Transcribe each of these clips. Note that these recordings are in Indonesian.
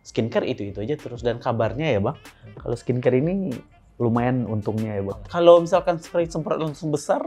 skincare itu aja terus, dan kabarnya ya Bang, kalau skincare ini lumayan untungnya ya Bang. Kalau misalkan spray semprot langsung besar.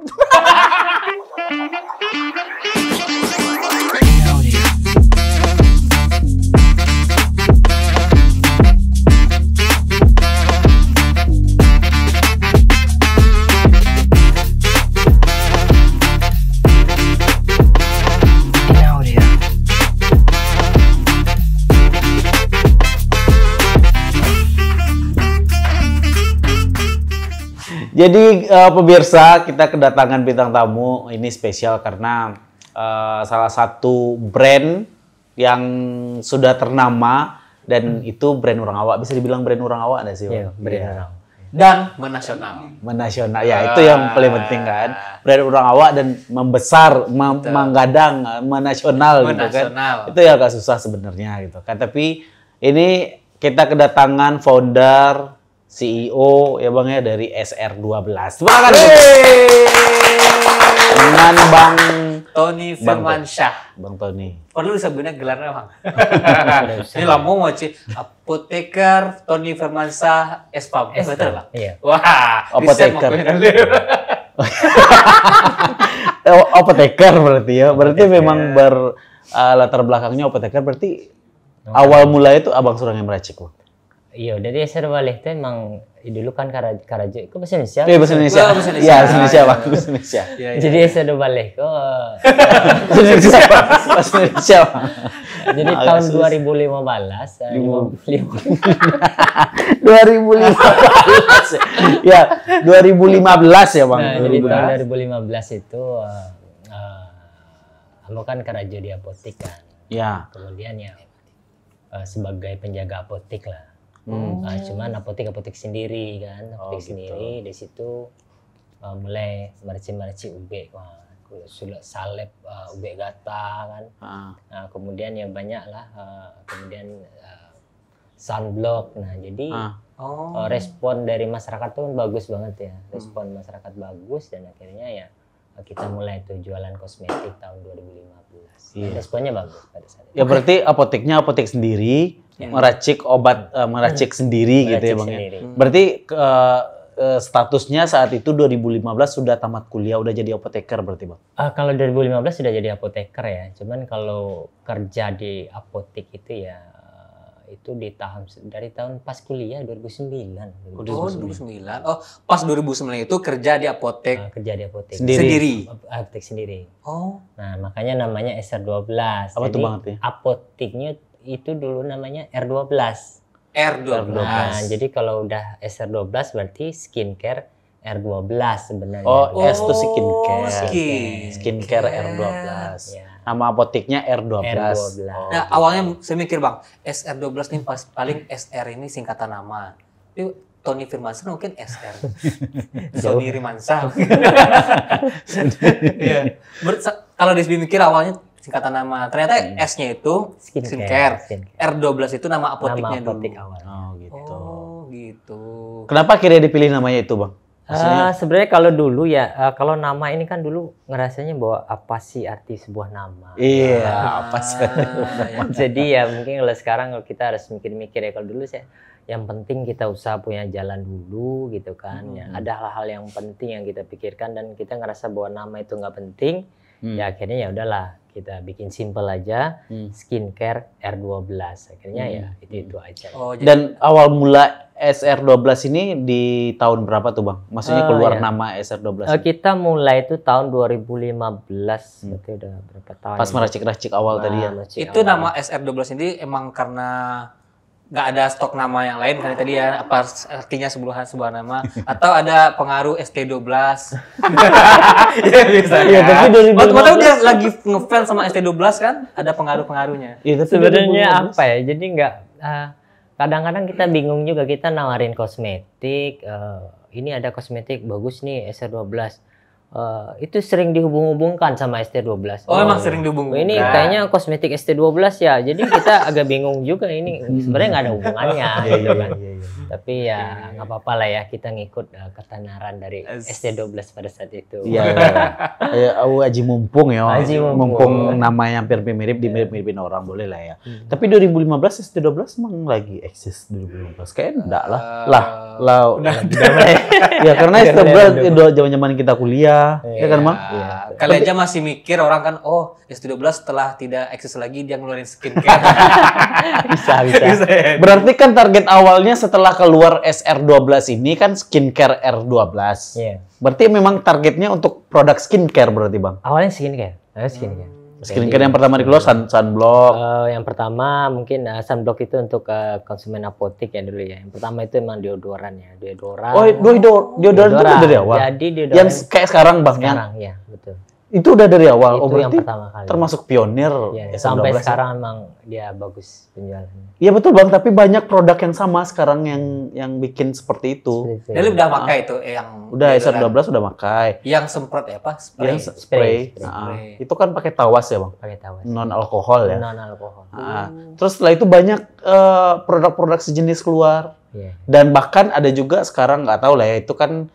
Jadi pemirsa, kita kedatangan bintang tamu ini spesial karena salah satu brand yang sudah ternama dan itu brand orang awak. Bisa dibilang brand orang awak nggak sih? Iya, brand orang. Dan menasional. Menasional, ya itu yang paling penting kan. Brand orang awak dan membesar, menggadang, menasional gitu kan. Itu ya agak susah sebenarnya gitu kan. Tapi ini kita kedatangan founder, CEO ya Bang ya dari SR12. Silakan. Dengan Bang Tony Firmansyah. Bang Tony. Perlu disebutnya gelarnya Bang. Ini lambung mau apoteker Tony Firmansyah SPAM. Betul Bang? Iya. Wah, apoteker. Apoteker berarti ya. Berarti memang latar belakangnya apoteker, berarti awal mula itu Abang Surang yang meracik Bang. Iya, dari SR12 itu emang dulu kan Karajo itu bahasa Indonesia. Iya, bahasa Indonesia. Iya, bahasa Indonesia, Bang. Bahasa Indonesia. Jadi SR12 kok bahasa Indonesia, Bang. Jadi tahun 2015 ya, 2015 ya, Bang. Nah, jadi tahun 2015 itu aku kan Karajo di apotek kan. Ya. Kemudian ya sebagai penjaga apotek lah. Cuman apotek sendiri kan, sendiri di situ mulai merci UB, sudah salep UB Gata kan. Nah, kemudian ya banyak lah, kemudian sunblock. Nah jadi respon dari masyarakat tuh bagus banget ya, respon masyarakat bagus dan akhirnya ya kita mulai tuh jualan kosmetik tahun 2015. Iya. Responnya bagus pada saat itu. Ya berarti apoteknya apotek sendiri. Meracik obat, meracik sendiri gitu ya Bang ya. Berarti statusnya saat itu 2015 sudah tamat kuliah, udah jadi apoteker berarti Bang? Kalau 2015 sudah jadi apoteker ya, cuman kalau kerja di apotek itu ya itu dari tahun pas kuliah 2009. 2009. Oh, pas 2009 itu kerja di apotek. Kerja di apotek. Sendiri. Apotek sendiri. Oh. Nah, makanya namanya SR12. Apa tuh Bang artinya? Apoteknya itu dulu namanya R12. R12. Nah, jadi kalau udah SR12 berarti skincare R12 sebenarnya. Oh, S itu skincare. Skincare R12. Ya. Nama apoteknya R12. Nah, awalnya saya mikir Bang, SR12 ini paling SR ini singkatan nama. Tapi Tony Firmansyah mungkin SR. Tony Firmansyah. Iya. Kalau disebut awalnya singkatan nama, ternyata S-nya itu skincare. R12 itu nama apoteknya dulu. Awal. Oh gitu. Oh gitu. Kenapa akhirnya dipilih namanya itu Bang? Sebenarnya kalau dulu ya, kalau nama ini kan dulu ngerasanya bahwa apa sih arti sebuah nama. Iya, apa sih? Jadi ya mungkin kalau sekarang kalau kita harus mikir-mikir ya, kalau dulu saya yang penting kita usaha punya jalan dulu gitu kan. Ya, ada hal-hal yang penting yang kita pikirkan dan kita ngerasa bahwa nama itu nggak penting. Ya akhirnya ya udahlah kita bikin simple aja, skincare R12. Akhirnya ya itu aja. Dan awal mula SR12 ini di tahun berapa tuh Bang? Maksudnya keluar nama SR12? Kita mulai itu tahun 2015, berarti udah berapa tahun? Pas meracik-racik awal tadi ya? Itu nama SR12 ini emang karena nggak ada stok nama yang lain kan tadi ya, apa artinya sebuah nama atau ada pengaruh ST12. Ya bisa. Iya, tapi dari waktu dia lagi ngefans sama ST12 kan, ada pengaruh-pengaruhnya. Iya, sebenarnya apa ya? Jadi nggak kadang-kadang kita bingung juga, kita nawarin kosmetik, ini ada kosmetik bagus nih SR12. itu sering dihubung-hubungkan sama ST12. Oh, emang sering dihubung-hubungkan. Ini kayaknya kosmetik ST12 ya. Jadi kita agak bingung juga ini sebenarnya nggak ada hubungannya gitu kan. Tapi ya nggak apa-apa lah ya, kita ngikut ketenaran dari ST12 pada saat itu. Iya. Aji mumpung ya. Aji mumpung namanya hampir mirip, dimirip-miripin orang boleh lah ya. Tapi 2015 ST12 emang lagi eksis 2015. Kayaknya enggak lah. Udah ya karena ST12 itu zaman-zaman kita kuliah, ya kan, Bang? Kali aja masih mikir orang kan, oh ST12 setelah tidak eksis lagi dia ngeluarin skincare. Bisa. Berarti kan target awalnya setelah keluar SR12 ini kan skincare R12. Iya. Berarti memang targetnya untuk produk skincare berarti, Bang? Awalnya skincare. Skincare yang pertama dikeluar sunblock. Yang pertama mungkin sunblock itu untuk konsumen apotik ya dulu ya. Yang pertama itu emang deodoran ya, deodoran. Oh, deodoran itu dari awal. Jadi deodoran yang kayak sekarang, Bang. Sekarang ya, betul. Itu udah dari awal. Itu yang pertama kali. Termasuk pionir. Ya, sampai sekarang emang dia bagus penjualannya. Iya betul, Bang, tapi banyak produk yang sama sekarang yang bikin seperti itu. Jadi udah pakai itu yang udah SR12 udah pakai. Yang semprot ya, apa? Spray. Yang spray. Itu kan pakai tawas ya, Bang? Pakai tawas. Non alkohol ya. Non alkohol. Terus setelah itu banyak produk-produk sejenis keluar. Dan bahkan ada juga sekarang nggak tahu lah ya, itu kan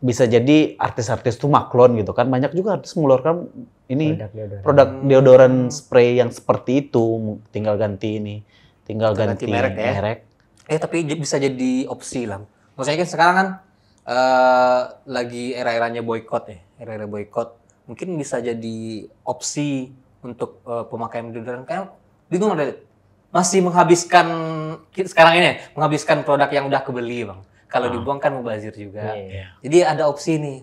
bisa jadi artis-artis tuh maklon gitu kan. Banyak juga artis mengeluarkan ini produk deodoran spray yang seperti itu, tinggal ganti merek. Tapi bisa jadi opsi lah. Maksudnya kan sekarang kan lagi era-eranya boykot ya, era-era boykot. Mungkin bisa jadi opsi untuk pemakaian deodoran. Kayak bingung ada masih menghabiskan sekarang ini menghabiskan produk yang udah kebeli, Bang. Kalau dibuang kan mubazir juga. Jadi ada opsi nih.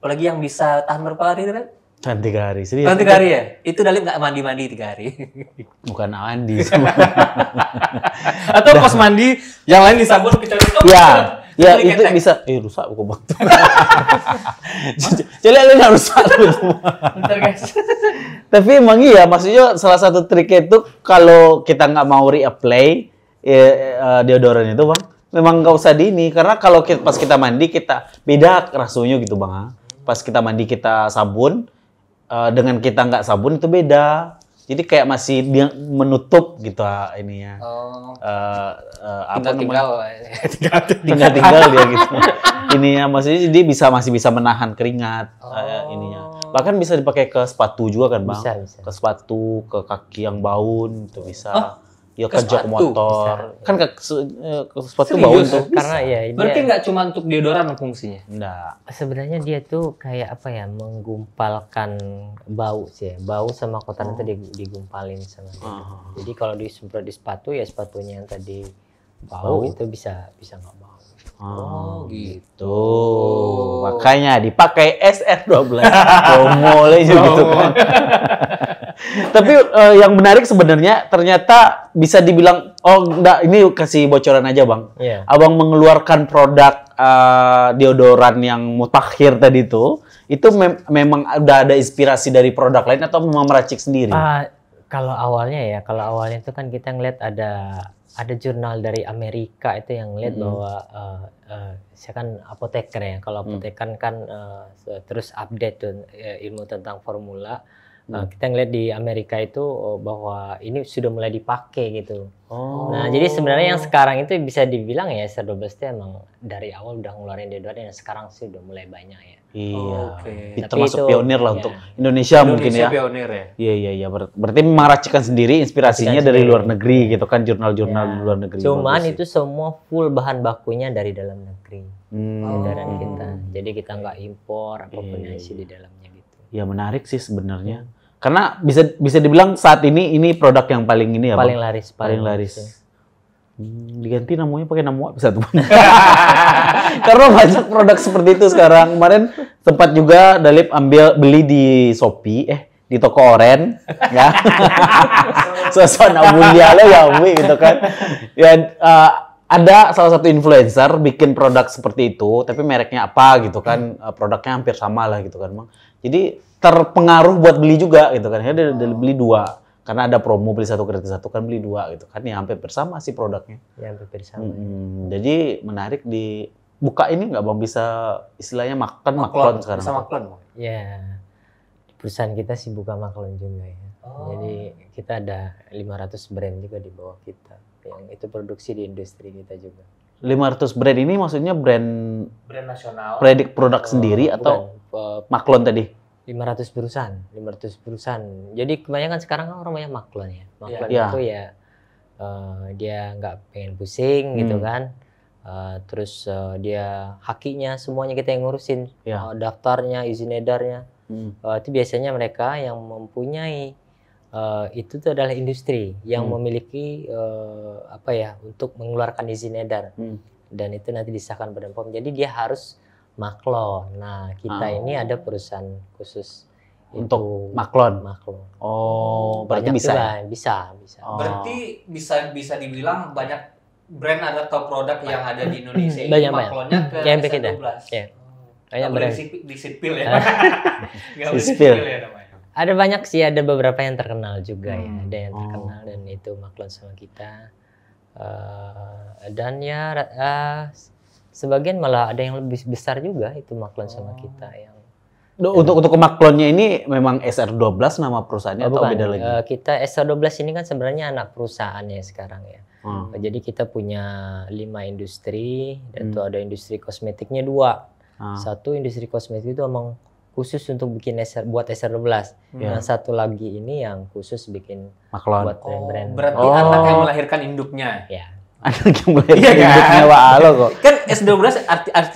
Apalagi yang bisa tahan berapa hari, kan? Tahan 3 hari. Serius? Tahan 3 hari ya? Itu Dalip nggak mandi-mandi 3 hari? Bukan mandi. Atau pas mandi, yang lain disabun kecuali Ya itu bisa. Rusak buku Bang. Jadi lu nggak rusak gitu. Bentar, guys. Tapi emang iya, maksudnya salah satu triknya itu kalau kita nggak mau reapply deodoran itu, Bang, memang nggak usah karena kalau pas kita mandi kita beda rasanya gitu, Bang. Pas kita mandi kita sabun dengan kita nggak sabun itu beda. Jadi kayak masih dia menutup gitu ininya. Tinggal dia gitu. Ininya maksudnya dia masih bisa menahan keringat ininya. Bahkan bisa dipakai ke sepatu juga kan, Bang? Bisa. Ke sepatu, ke kaki yang baun itu bisa. Ya ke jok motor. Kan ke sepatu bau tuh. Karena ya berarti nggak cuma untuk deodoran fungsinya? Enggak. Sebenarnya dia tuh kayak apa ya, menggumpalkan bau sih ya. Bau sama kotoran itu digumpalin sama dia. Jadi kalau disemprot di sepatu ya sepatunya yang tadi bau itu bisa nggak bau. Gitu. Makanya dipakai SR12. Mulai gitu kan. Tapi yang menarik sebenarnya ternyata bisa dibilang enggak, ini kasih bocoran aja, Bang. Abang mengeluarkan produk deodoran yang mutakhir tadi itu memang udah ada inspirasi dari produk lain atau memang meracik sendiri? Kalau awalnya itu kan kita ngeliat ada jurnal dari Amerika itu yang ngeliat bahwa saya kan apoteker ya. Kalau apoteker kan terus update tuh ilmu tentang formula. Kita ngeliat di Amerika itu bahwa ini sudah mulai dipakai gitu. Nah, jadi sebenarnya yang sekarang itu bisa dibilang ya SR12 itu emang dari awal udah ngeluarin deodoran yang sekarang sih udah mulai banyak ya. Iya. Termasuk pionir lah untuk Indonesia mungkin ya. Pionir ya. Iya. Berarti memang racikan sendiri inspirasinya dari luar negeri gitu kan, jurnal-jurnal luar negeri. Cuman itu semua full bahan bakunya dari dalam negeri. Deodoran kita. Jadi kita nggak impor apapun yang isi di dalamnya gitu. Ya menarik sih sebenarnya. Karena bisa dibilang saat ini produk yang paling ini ya, paling Bang? laris. Paling laris. Diganti namanya pakai nama bisa tuh. Karena banyak produk seperti itu sekarang. Kemarin sempat juga Dalip beli di Shopee, di toko oren, ya. Suasana bundiala ya, gitu kan. Ya ada salah satu influencer bikin produk seperti itu, tapi mereknya apa gitu kan, produknya hampir sama lah gitu kan, Bang. Jadi terpengaruh buat beli juga gitu kan. Dia beli 2 karena ada promo beli 1 gratis 1 kan, beli 2 gitu kan. Ya hampir bersama sih produknya. Ya hampir bersama. Jadi menarik buka ini nggak Bang, bisa istilahnya maklon sekarang? Bisa maklon. Ya, di perusahaan kita sih buka maklon juga ya. Jadi kita ada 500 brand juga di bawah kita yang itu produksi di industri kita juga. 500 brand ini maksudnya brand nasional. produk sendiri atau maklon tadi? 500 perusahaan. Jadi kebanyakan sekarang kan orang banyak maklon ya. Maklon Yeah. itu ya dia nggak pengen pusing gitu kan. Terus dia hakinya semuanya kita yang ngurusin. Yeah. Daftarnya, izin edarnya. Itu biasanya mereka yang mempunyai itu tuh adalah industri yang memiliki untuk mengeluarkan izin edar. Dan itu nanti disahkan Badan POM. Jadi dia harus maklon. Nah, kita ini ada perusahaan khusus untuk maklon. Oh, berarti banyak bisa. Bisa. Oh. Berarti bisa dibilang banyak brand atau produk yang ada di Indonesia ini Banyak. maklonnya ke Ya, kita. SR12. Ya. Nggak Banyak boleh brand. disipil ya. Nggak boleh Disipil. disipil ya namanya. Ada banyak sih, ada beberapa yang terkenal juga ya. Ada yang Oh. terkenal dan itu maklon sama kita. Dan ya sebagian malah ada yang lebih besar juga itu maklon sama kita yang Untuk maklonnya ini memang SR12 nama perusahaannya atau bukan. beda lagi? Kita SR12 ini kan sebenarnya anak perusahaannya sekarang ya. Jadi kita punya 5 industri dan itu ada industri kosmetiknya 2. Satu industri kosmetik itu emang khusus untuk bikin buat SR12. Yang satu lagi ini yang khusus bikin maklon. buat brand-brand. Berarti anak yang melahirkan induknya. Ya. Anak yang melahirkan Iya kan? induknya Wa'alo kok. Kan S12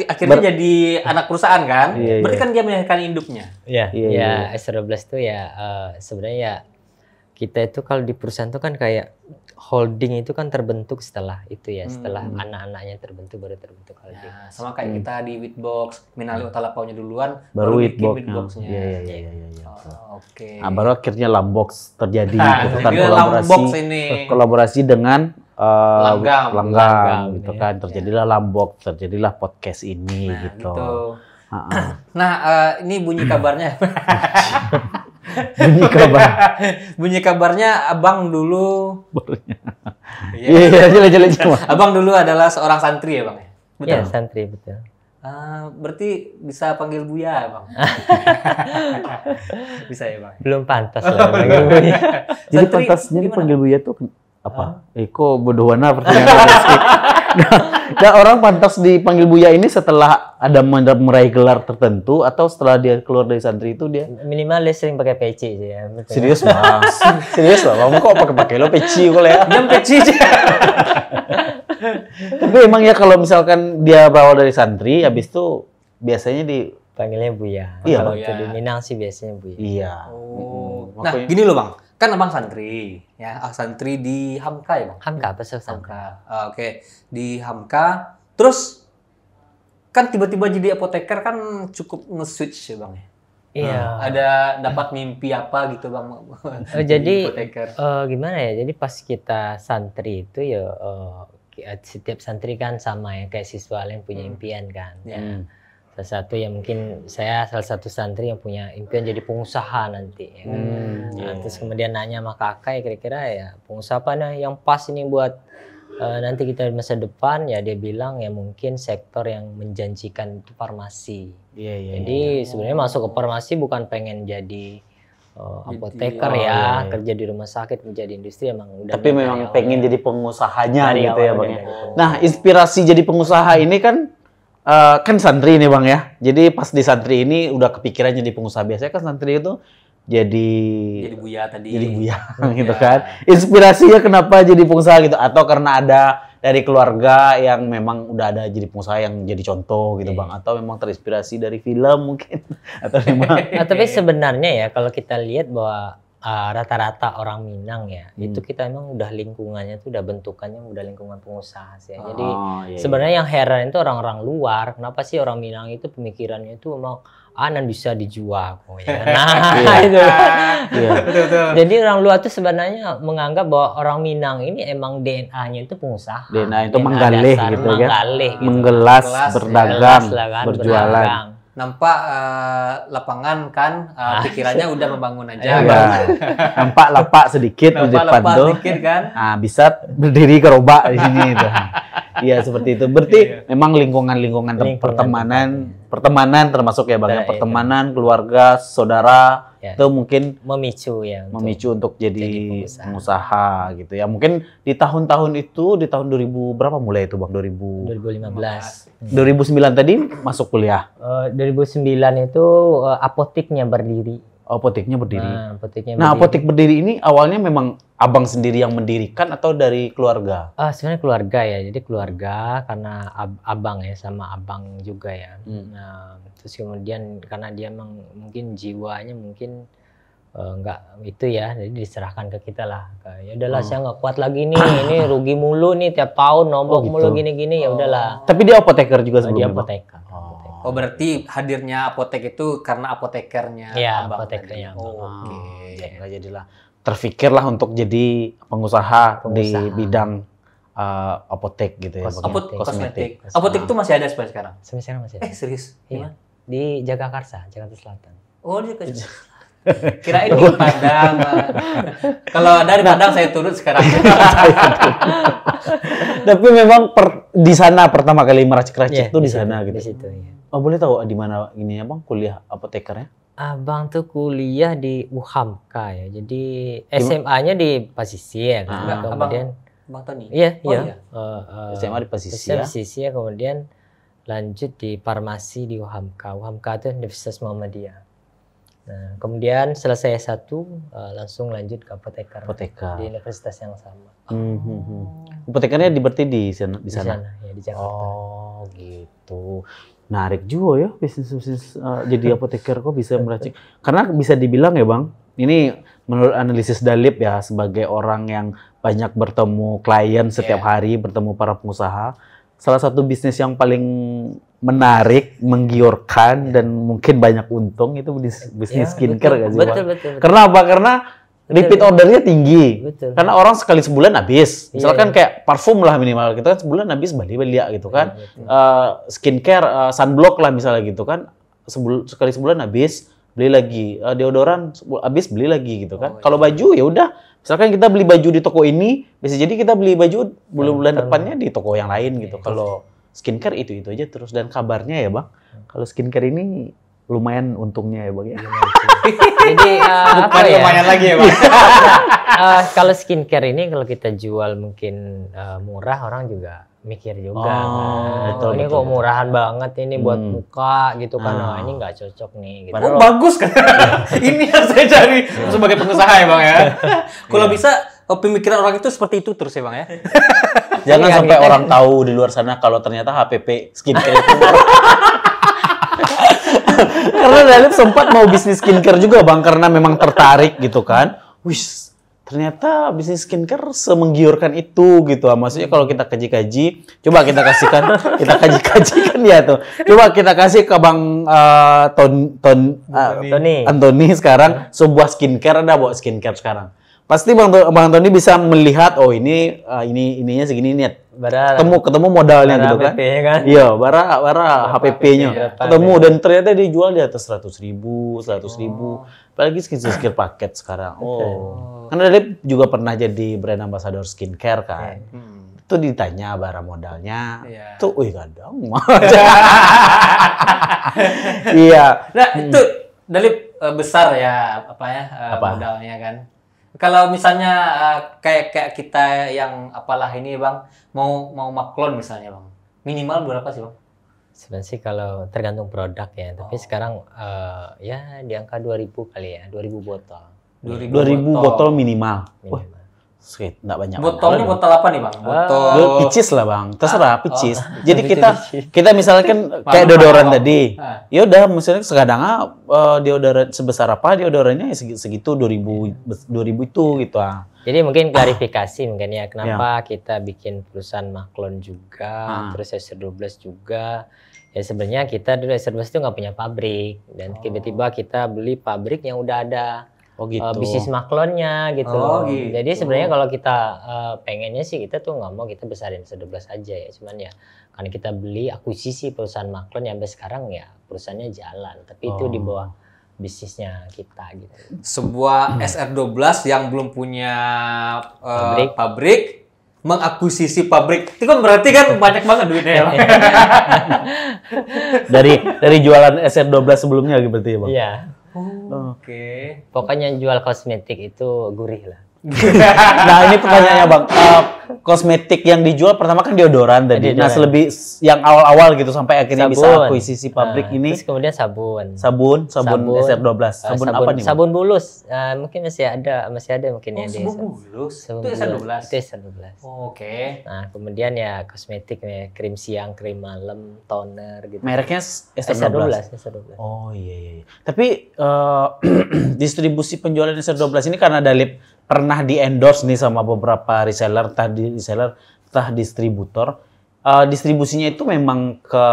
akhirnya jadi anak perusahaan kan? Iya, Berarti iya. kan dia melahirkan induknya. Iya, Iya. S12 itu ya sebenarnya ya kita itu kalau di perusahaan itu kan kayak holding itu kan terbentuk setelah itu ya, setelah anak-anaknya terbentuk baru terbentuk holding. Ya, sama kayak kita di Witbox, Minali Utalapaunya duluan, Baru bikin Witbox-nya. Iya. Oh, oke. Nah, baru akhirnya Lambox terjadi Nah, gitu kan, jadi Lambox ini. kolaborasi dengan Langgam, gitu kan, terjadilah Lambox, terjadilah podcast ini gitu. Nah, ini bunyi kabarnya. Bunyi kabar. Bunyi kabarnya abang dulu. Iya, jelas. Abang dulu adalah seorang santri ya bang? Betul. Iya, santri betul. Berarti bisa panggil Buya bang? Bisa ya bang? Belum pantas lah panggil Buya. Jadi Santri pantasnya gimana? dipanggil Buya tuh apa? Kok bodohana pertanyaan. Nah, orang pantas dipanggil Buya ini setelah ada meraih gelar tertentu atau setelah dia keluar dari santri itu dia? Minimal dia sering pakai peci sih ya. Betul. Serius Bang? Serius Bang? Kamu kok pakai lo peci kok ya? Jam peci aja. Tapi emang ya kalau misalkan dia berawal dari santri, habis itu biasanya Panggilnya Buya. Iya, Kalau Buya. itu di Minang sih biasanya Buya. iya. Oh. Nah, Makanya- gini loh bang, kan abang santri, ya santri di Hamka ya bang? Hamka apa sih Hamka? Hamka. Oke, di Hamka. Terus kan tiba-tiba jadi apoteker kan cukup nge-switch ya bang ya? Iya. Ada dapat mimpi apa gitu bang? Jadi apoteker. gimana ya? Jadi pas kita santri itu ya setiap santri kan sama ya kayak siswa lain punya impian kan. Ya. Salah satu yang mungkin saya salah satu santri yang punya impian jadi pengusaha nanti ya kan. Nah, terus kemudian nanya sama kakak ya kira-kira ya pengusaha apa nih yang pas ini buat nanti kita di masa depan ya dia bilang ya mungkin sektor yang menjanjikan itu farmasi. Iya. Jadi sebenarnya masuk ke farmasi bukan pengen jadi apoteker ya, kerja di rumah sakit, menjadi industri emang udah. Tapi memang pengen jadi pengusahanya Dari gitu awal ya Bang udah ya. dari Nah, inspirasi jadi pengusaha ini kan santri nih Bang ya. Jadi pas di santri ini udah kepikiran jadi pengusaha. Biasanya kan santri itu jadi Buya tadi. jadi Buya gitu kan. Inspirasinya kenapa jadi pengusaha gitu? Atau karena ada dari keluarga yang memang udah ada jadi pengusaha yang jadi contoh gitu Bang? Atau memang terinspirasi dari film mungkin? Atau memang Tapi sebenarnya ya kalau kita lihat bahwa rata-rata orang Minang ya itu kita emang udah lingkungannya tuh udah bentukannya udah lingkungan pengusaha sih. Jadi sebenarnya yang heran itu orang-orang luar. Kenapa sih orang Minang itu pemikirannya itu emang nan bisa dijual kok ya. Nah, itu. Betul. Jadi orang luar tuh sebenarnya menganggap bahwa orang Minang ini emang DNA-nya itu pengusaha. DNA itu menggalih dasar gitu kan. menggalih gitu. Menggelas, Gelas, berdagang, Gelas lah kan, berjualan. berdagang. nampak lapangan kan, pikirannya udah membangun aja. Ya. Nampak lapak sedikit di depan tuh. Sedikit kan. Nah, bisa berdiri gerobak di sini itu. Iya seperti itu. Berarti memang lingkungan pertemanan termasuk ya Bang ya, pertemanan, keluarga, saudara itu mungkin memicu untuk jadi pengusaha gitu ya. Mungkin di tahun-tahun itu, di tahun 2000 berapa mulai itu Bang? 2015. 2009 tadi masuk kuliah. 2009 itu apoteknya berdiri. Apoteknya berdiri. Nah, apotek berdiri ini awalnya memang abang sendiri yang mendirikan atau dari keluarga? Sebenarnya keluarga ya. Jadi keluarga karena abang ya, sama abang juga ya. Nah, terus kemudian karena dia mungkin jiwanya mungkin nggak itu ya, jadi diserahkan ke kita lah. Ya udahlah, saya nggak kuat lagi nih, ini rugi mulu nih tiap tahun nombok mulu gini-gini, ya udahlah. Tapi dia apoteker juga sebelumnya. Dia apoteker. Oh berarti hadirnya apotek itu karena apotekernya abang. Apotekernya. Oke. Jadilah terfikirlah untuk jadi pengusaha di bidang apotek gitu ya. Kosmetik. Apotek itu masih ada sampai sekarang? Sampai sekarang masih ada. Serius? Iya. Di Jagakarsa, Jakarta Selatan. Oh di kirain di Padang. Kalau dari Padang saya turun sekarang. Tapi memang di sana pertama kali meracik-racik itu di sana gitu. Di situ ya. Oh, boleh tahu di mana ini ya Bang kuliah apotekernya? Abang tuh kuliah di UHAMK ya. Jadi SMA-nya di Pasisi ya kan. Kemudian Bang Tony. Iya. SMA di Pasisi ya. Pasisi ya, kemudian lanjut di farmasi di UHAMK. UHAMK itu Universitas Muhammadiyah. Nah, kemudian selesai S1 langsung lanjut ke apoteker di universitas yang sama. Apotekernya berarti di sana? Di sana ya, di Jakarta. Oh gitu. Menarik juga ya bisnis jadi apoteker kok bisa meracik. Karena bisa dibilang ya Bang, ini menurut analisis Dalip ya, sebagai orang yang banyak bertemu klien setiap hari, bertemu para pengusaha, salah satu bisnis yang paling menarik, menggiurkan dan mungkin banyak untung itu bisnis skincare gak sih Bang? Betul. Karena apa? Karena repeat ordernya tinggi. Betul. Karena orang sekali sebulan habis. Misalkan kayak parfum lah minimal. Kita kan sebulan habis beli gitu kan. Skincare, sunblock lah misalnya gitu kan. Sekali sebulan habis, beli lagi. Deodoran habis, beli lagi gitu kan. Kalau baju ya udah. Misalkan kita beli baju di toko ini, bisa jadi kita beli baju bulan depannya di toko yang lain gitu. Kalau skincare itu aja terus. Dan kabarnya ya Bang, kalau skincare ini lumayan untungnya ya Bang ya. Jadi lumayan lagi ya Bang. Kalau skincare ini kalau kita jual mungkin murah, orang juga mikir juga. Betul, ini kok murahan banget ini buat muka gitu kan. Nah, ini nggak cocok nih gitu. Padahal bagus kan. Ini yang saya cari sebagai pengusaha ya Bang ya. Kalau bisa pemikiran orang itu seperti itu terus ya Bang ya. Jangan sampai orang tahu di luar sana kalau ternyata HPP skincare itu karena Dalip sempat mau bisnis skincare juga Bang, karena memang tertarik gitu kan. Wih, ternyata bisnis skincare semenggiurkan itu gitu. Maksudnya kalau kita kaji-kaji, coba kita kaji-kajikan ya tuh. Coba kita kasih ke Bang Tony sekarang sebuah skincare, ada bawa skincare sekarang. Pasti Bang Tony bisa melihat, oh ininya segini nih. Ketemu modalnya gitu kan. Iya, bara HPP-nya. Ketemu dan ternyata dijual di atas 100.000. Apalagi skincare paket sekarang. Karena Dalip juga pernah jadi brand ambassador skincare kan. Itu ditanya bara modalnya. Tuh, wih kadang. Iya. Nah, itu Dalip besar ya modalnya kan. Kalau misalnya kayak kita yang apalah ini Bang, mau maklon misalnya Bang, minimal berapa sih Bang? Sebenarnya sih kalau tergantung produk ya, tapi sekarang ya di angka 2.000 kali ya, 2.000 botol. 2.000 botol minimal. Wah, nggak banyak. Botolnya botol apa nih Bang? Botol picis lah Bang, terserah picis. Jadi kita misalkan kayak deodoran tadi, ya udah misalnya sekadang deodoran sebesar apa deodorannya segitu 2.000 itu gitu ah. Jadi mungkin klarifikasi mungkin ya kenapa kita bikin perusahaan Maklon juga, terus SR12 juga. Ya sebenarnya kita dulu SR12 itu nggak punya pabrik dan tiba-tiba kita beli pabrik yang udah ada. bisnis maklonnya gitu. Gitu. Jadi sebenarnya kalau kita pengennya sih kita tuh nggak mau kita besarin se-12 aja ya. Cuman ya karena kita beli akuisisi perusahaan maklon yang sampai sekarang ya perusahaannya jalan. Tapi itu di bawah bisnisnya kita gitu. Sebuah SR12 yang belum punya pabrik mengakuisisi pabrik. Itu kan berarti kan banyak banget duitnya ya, Bang. dari jualan SR12 sebelumnya berarti ya, Bang? Iya. Oke. Pokoknya jual kosmetik itu gurih lah. Nah, ini pertanyaannya, Bang. Kosmetik yang dijual pertama kan deodoran tadi. Nah, selebih yang awal-awal gitu sampai akhirnya bisa akuisisi pabrik ini. Terus kemudian sabun. Sabun SR12. Sabun apa nih, Bang? Sabun bulus. Mungkin masih ada mungkin ya di. Sabun bulus. Sabun Itu SR12. Itu SR12. Oke. Nah, kemudian ya kosmetik nih, krim siang, krim malam, toner gitu. Mereknya SR12. SR12. Oh iya. Tapi distribusi penjualan SR12 ini karena Dalip pernah di-endorse nih sama beberapa reseller, entah distributor. Distribusinya itu memang ke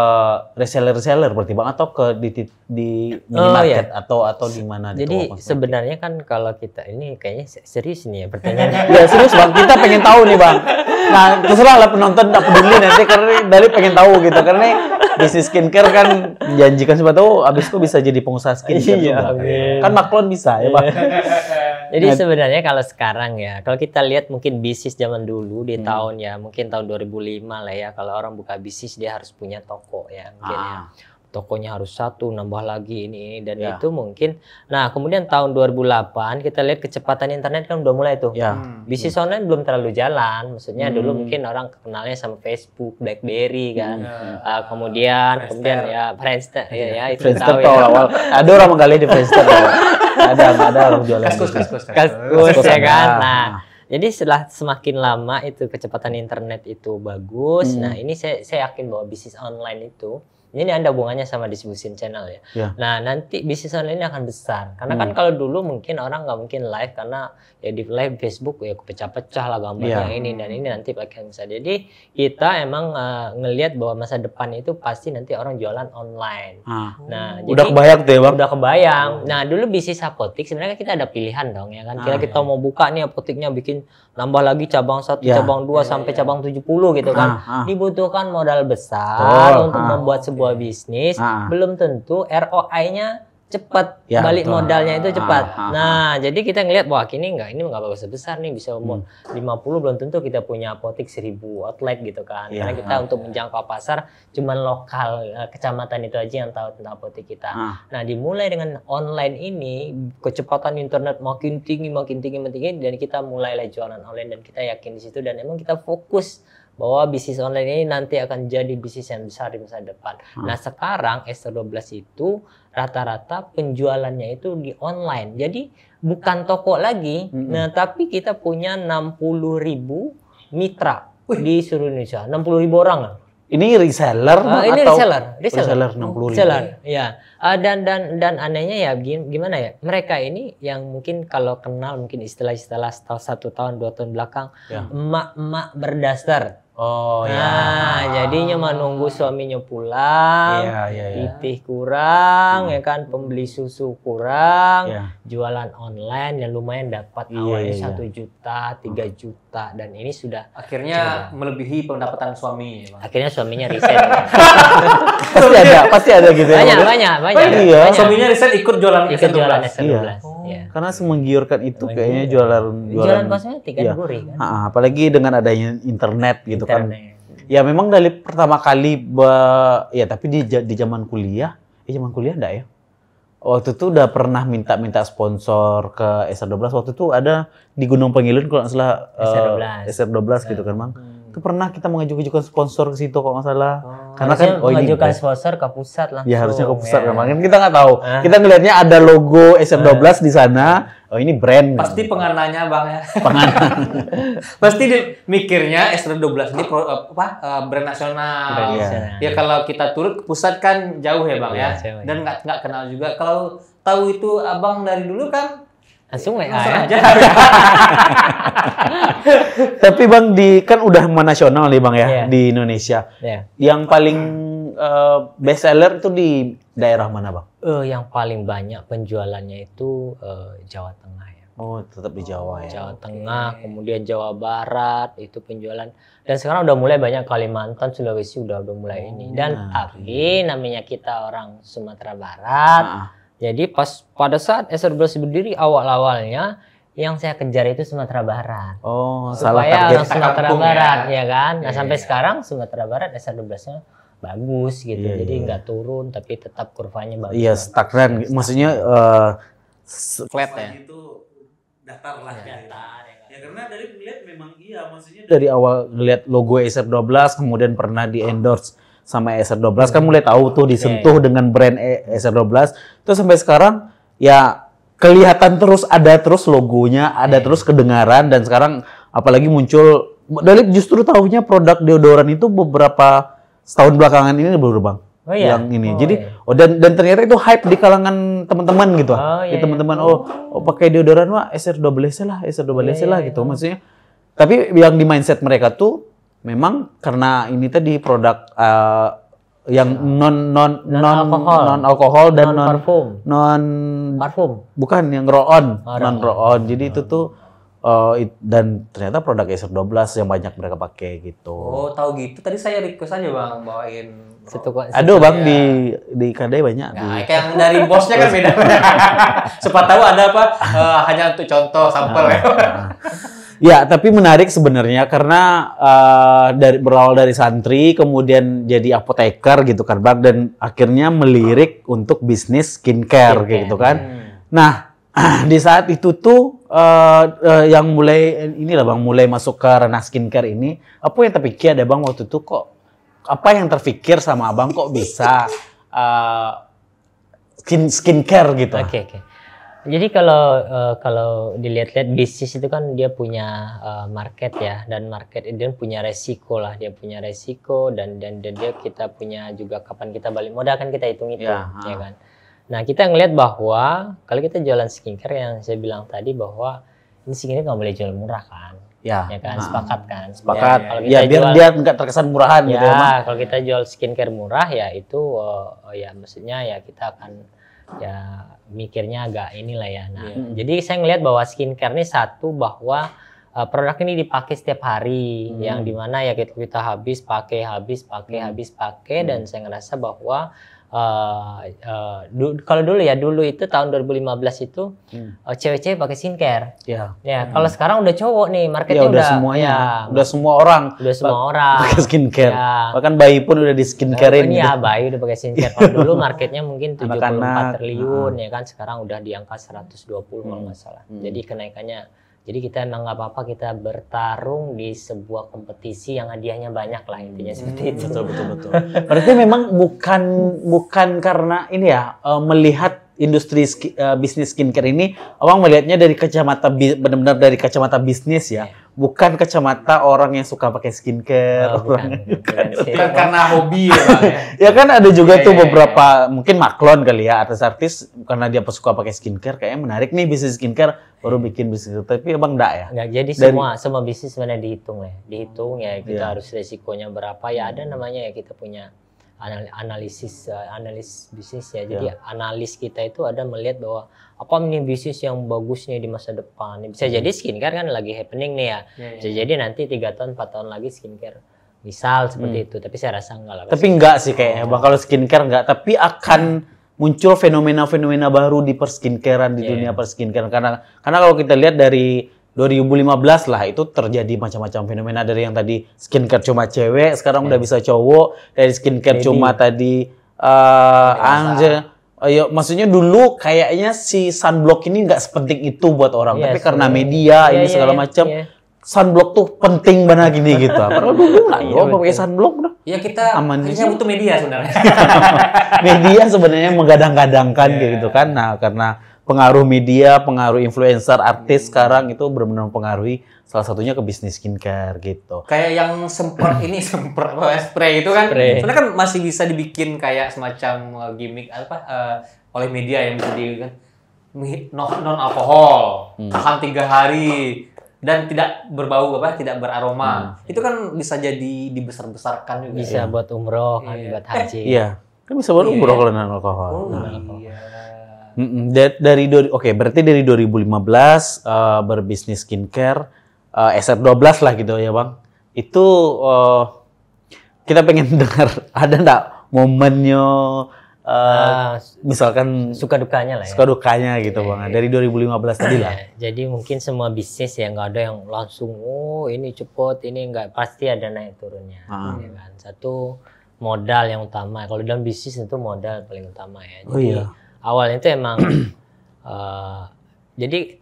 reseller berarti, Bang, atau ke di minimarket atau di mana? Jadi sebenarnya kan kalau kita ini kayaknya serius nih ya pertanyaannya. Ya serius, Bang, kita pengen tahu nih, Bang. Nah, terserah lah penonton tak peduli nanti karena dari pengen tahu gitu, karena bisnis skincare kan menjanjikan, siapa tahu abis itu bisa jadi pengusaha skincare juga. Kan maklon bisa ya, Bang. Jadi sebenarnya kalau sekarang ya, kalau kita lihat mungkin bisnis zaman dulu di tahun ya, mungkin tahun 2005 lah ya, kalau orang buka bisnis dia harus punya toko ya, mungkin ya. Tokonya harus satu, nambah lagi ini dan itu mungkin. Nah, kemudian tahun 2008 kita lihat kecepatan internet kan udah mulai tuh. Bisnis online belum terlalu jalan, maksudnya dulu mungkin orang kenalnya sama Facebook, BlackBerry kan. Kemudian ya Friendster ya itu Friendster tahu ya. awal. Ada orang menggali di Friendster. Ada orang jualan. Kaskus ya kan. Nah, jadi setelah semakin lama itu kecepatan internet itu bagus. Nah, ini saya yakin bahwa bisnis online itu ini ada hubungannya sama distribution channel ya. Nah, nanti bisnis online ini akan besar. Karena kan kalau dulu mungkin orang nggak mungkin live karena ya di live Facebook ya pecah-pecah lah gambarnya ini dan ini nanti pakai bisa. Jadi kita emang ngelihat bahwa masa depan itu pasti nanti orang jualan online. Nah, udah kebayang tuh ya, Bang? Udah kebayang. Nah, dulu bisnis apotik sebenarnya kita ada pilihan dong ya kan. Kita mau buka nih apotiknya bikin nambah lagi cabang 1, cabang 2 sampai cabang 70 gitu kan. Dibutuhkan modal besar untuk membuat sebuah bisnis, belum tentu ROI-nya cepat, balik modalnya itu cepat. Nah, jadi kita ngelihat wah ini nggak bagus besar nih, bisa umur 50 belum tentu kita punya apotik 1000 outlet gitu kan. Karena kita untuk menjangkau pasar cuman lokal kecamatan itu aja yang tahu tentang apotik kita. Nah, dimulai dengan online ini kecepatan internet makin tinggi dan kita mulailah jualan online dan kita yakin di situ dan emang kita fokus bahwa bisnis online ini nanti akan jadi bisnis yang besar di masa depan. Nah, sekarang SR12 itu rata-rata penjualannya itu di online. Jadi bukan toko lagi, nah tapi kita punya 60.000 mitra di seluruh Indonesia. 60.000 orang. Ini reseller ini atau reseller 60.000. Reseller, ya. Dan anehnya ya gimana ya? Mereka ini yang mungkin kalau kenal mungkin istilah-istilah 1 tahun 2 tahun belakang, emak-emak berdaster. Oh nah, jadinya menunggu suaminya pulang, titih kurang, ya kan, pembeli susu kurang, jualan online yang lumayan dapat awalnya 1 juta, 3 juta, dan ini sudah akhirnya melebihi pendapatan suami. Akhirnya suaminya resign. pasti ada gitu ya. Banyak. Iya. Suaminya resign ikut jualan SR12. Karena semenggiurkan itu kayaknya jualan kosmetik kan gurih kan. Apalagi dengan adanya internet gitu kan. Ya memang dari pertama kali ya tapi di zaman kuliah enggak ya? Waktu itu udah pernah minta sponsor ke SR12. Waktu itu ada di Gunung Pengilun kalau nggak salah SR12 gitu kan, Bang. Itu pernah kita mengajukan sponsor ke situ kalau nggak salah. Karena kan mengajukan sponsor ke pusat langsung. Ya harusnya ke pusat kan, kan kita nggak tahu. Kita ngelihatnya ada logo SR12 di sana. Oh ini brand. Pasti pengananya, Bang ya. Pasti mikirnya SR12 ini brand nasional. Ya kalau kita turut ke pusat kan jauh ya, Bang ya. Dan nggak kenal juga. Kalau tahu itu Abang dari dulu kan Langsung WA Langsung ya. aja. Tapi Bang kan udah menasional nih Bang ya Iya. di Indonesia. Ya. Yang paling best seller itu di daerah mana Bang? Yang paling banyak penjualannya itu Jawa Tengah ya. Oh, tetap di Jawa ya. Jawa Tengah, kemudian Jawa Barat itu penjualan. Dan sekarang udah mulai banyak Kalimantan, Sulawesi udah mulai ini. Dan tapi namanya kita orang Sumatera Barat. Jadi pada saat SR12 berdiri awal-awalnya yang saya kejar itu Sumatera Barat. Oh, salah Supaya target. orang Sumatera Kampung Barat ya. ya kan. Nah, Iya, sampai iya. sekarang Sumatera Barat SR12-nya bagus gitu. Iya, Jadi iya. nggak turun tapi tetap kurvanya bagus. Iya, stagnan. Maksudnya Flat ya. Itu datar lah Datar, ya karena dari melihat memang iya maksudnya dari awal ngelihat logo SR12 kemudian pernah di endorse sama SR12 kan mulai tahu tuh disentuh dengan brand SR12 terus sampai sekarang ya kelihatan terus ada terus logonya ada terus kedengaran dan sekarang apalagi muncul dari justru tahunya produk deodoran itu beberapa setahun belakangan ini baru Bang. Oh iya. Yang ini. Oh, Jadi iya. dan ternyata itu hype di kalangan teman-teman gitu. Oh, Di iya, teman-teman pakai deodoran wah SR12 lah, SR12 lah gitu. Maksudnya tapi yang di mindset mereka tuh memang karena ini tadi produk yang non alkohol dan non parfum. Parfum. bukan yang roll on, Oh, non roll on. Jadi itu tuh dan ternyata produk SR12 yang banyak mereka pakai gitu. Oh, tahu gitu. Tadi saya request aja Bang bawain. Aduh Bang di KD banyak. Nah, kayak yang dari bosnya kan beda. Siapa tahu ada apa hanya untuk contoh sampel ya. Ya, tapi menarik sebenarnya karena berawal dari santri, kemudian jadi apoteker gitu kan Bang, dan akhirnya melirik untuk bisnis skincare gitu kan. Nah, di saat itu tuh yang mulai inilah Bang, mulai masuk ke ranah skincare ini, apa yang terpikir ada Bang waktu itu kok? Apa yang terpikir sama Abang kok bisa skincare gitu? Oke. Jadi kalau dilihat-lihat bisnis itu kan dia punya market ya, dan market itu dia punya resiko lah, dia punya resiko dan dia kita punya juga kapan kita balik modal kan kita hitung-hitung ya kan. Nah kita ngelihat bahwa kalau kita jualan skincare yang saya bilang tadi bahwa ini skincare nggak boleh jual murah kan. Ya kan, sepakat kan. Sepakat. Kalau Ya, biar dia nggak terkesan murahan gitu ya, Bang. kalau kita jual skincare murah ya itu ya maksudnya ya kita akan ya mikirnya agak inilah ya. Nah, jadi saya ngelihat bahwa skincare ini satu bahwa produk ini dipakai setiap hari yang dimana ya kita habis pakai dan saya ngerasa bahwa kalau dulu itu tahun 2015 itu cewek-cewek pakai skincare. Ya, kalau sekarang udah cowok nih, marketnya udah semuanya. Ya, Udah semua orang. Udah semua orang pakai skincare. Ya. Bahkan bayi pun udah di skincarein gitu. Ya, bayi udah pakai skincare. Kalau dulu marketnya mungkin 74 Anak-anak. triliun ya kan, sekarang udah di angka 120 kalau nggak salah. Jadi kenaikannya. Jadi kita emang nggak apa-apa kita bertarung di sebuah kompetisi yang hadiahnya banyak lah, intinya seperti itu. Betul. Berarti memang bukan karena ini ya melihat industri bisnis skincare ini, Abang melihatnya dari kacamata benar-benar dari kacamata bisnis ya, bukan kacamata orang yang suka pakai skincare. Bukan karena hobi ya, Bang, ya. Ya kan ada juga tuh beberapa mungkin maklon kali ya artis-artis karena dia suka pakai skincare kayaknya menarik nih bisnis skincare baru bikin bisnis, tapi Abang enggak ya? Enggak, jadi semua bisnis sebenarnya dihitung ya kita harus resikonya berapa ya, ada namanya ya kita punya analis bisnis ya. Jadi analis kita itu ada melihat bahwa apa nih bisnis yang bagus nih di masa depan. Bisa jadi skincare kan lagi happening nih ya. Bisa jadi nanti 3 tahun 4 tahun lagi skincare. Misal seperti itu, tapi saya rasa enggak lah. Tapi enggak sih kayaknya Bang, kalau skincare enggak, tapi akan muncul fenomena-fenomena baru di perskincarean di dunia perskincarean karena kalau kita lihat dari 2015 lah itu terjadi macam-macam fenomena, dari yang tadi skincare cuma cewek sekarang udah bisa cowok, dari skincare cuma tadi maksudnya dulu kayaknya si sunblock ini nggak sepenting itu buat orang, tapi karena media ini segala macam sunblock tuh penting banget gini gitu. Padahal dulu nggak pakai sunblock dah. Ya kita hanya butuh media sebenarnya. Media sebenarnya menggadang-gadangkan gitu kan. Nah, karena pengaruh media, pengaruh influencer, artis sekarang itu benar-benar mempengaruhi salah satunya ke bisnis skincare gitu. Kayak yang semprot spray itu kan. Sebenarnya kan masih bisa dibikin kayak semacam gimmick oleh media yang bisa di kan. non alkohol, tahan 3 hari dan tidak berbau tidak beraroma. Itu kan bisa jadi dibesar-besarkan juga. Bisa buat umroh kan, buat haji. Iya, kan bisa buat umroh kalau non alkohol. Iya. Berarti dari 2015 berbisnis skincare, SR12 lah gitu ya Bang. Itu kita pengen dengar ada nggak momennya misalkan suka dukanya lah ya. Suka dukanya gitu Bang. Dari 2015 tadi lah. Jadi mungkin semua bisnis ya nggak ada yang langsung ini cepet, ini nggak, pasti ada naik turunnya. Ya kan? Satu modal yang utama. Kalau dalam bisnis itu modal paling utama ya. Jadi awalnya itu emang jadi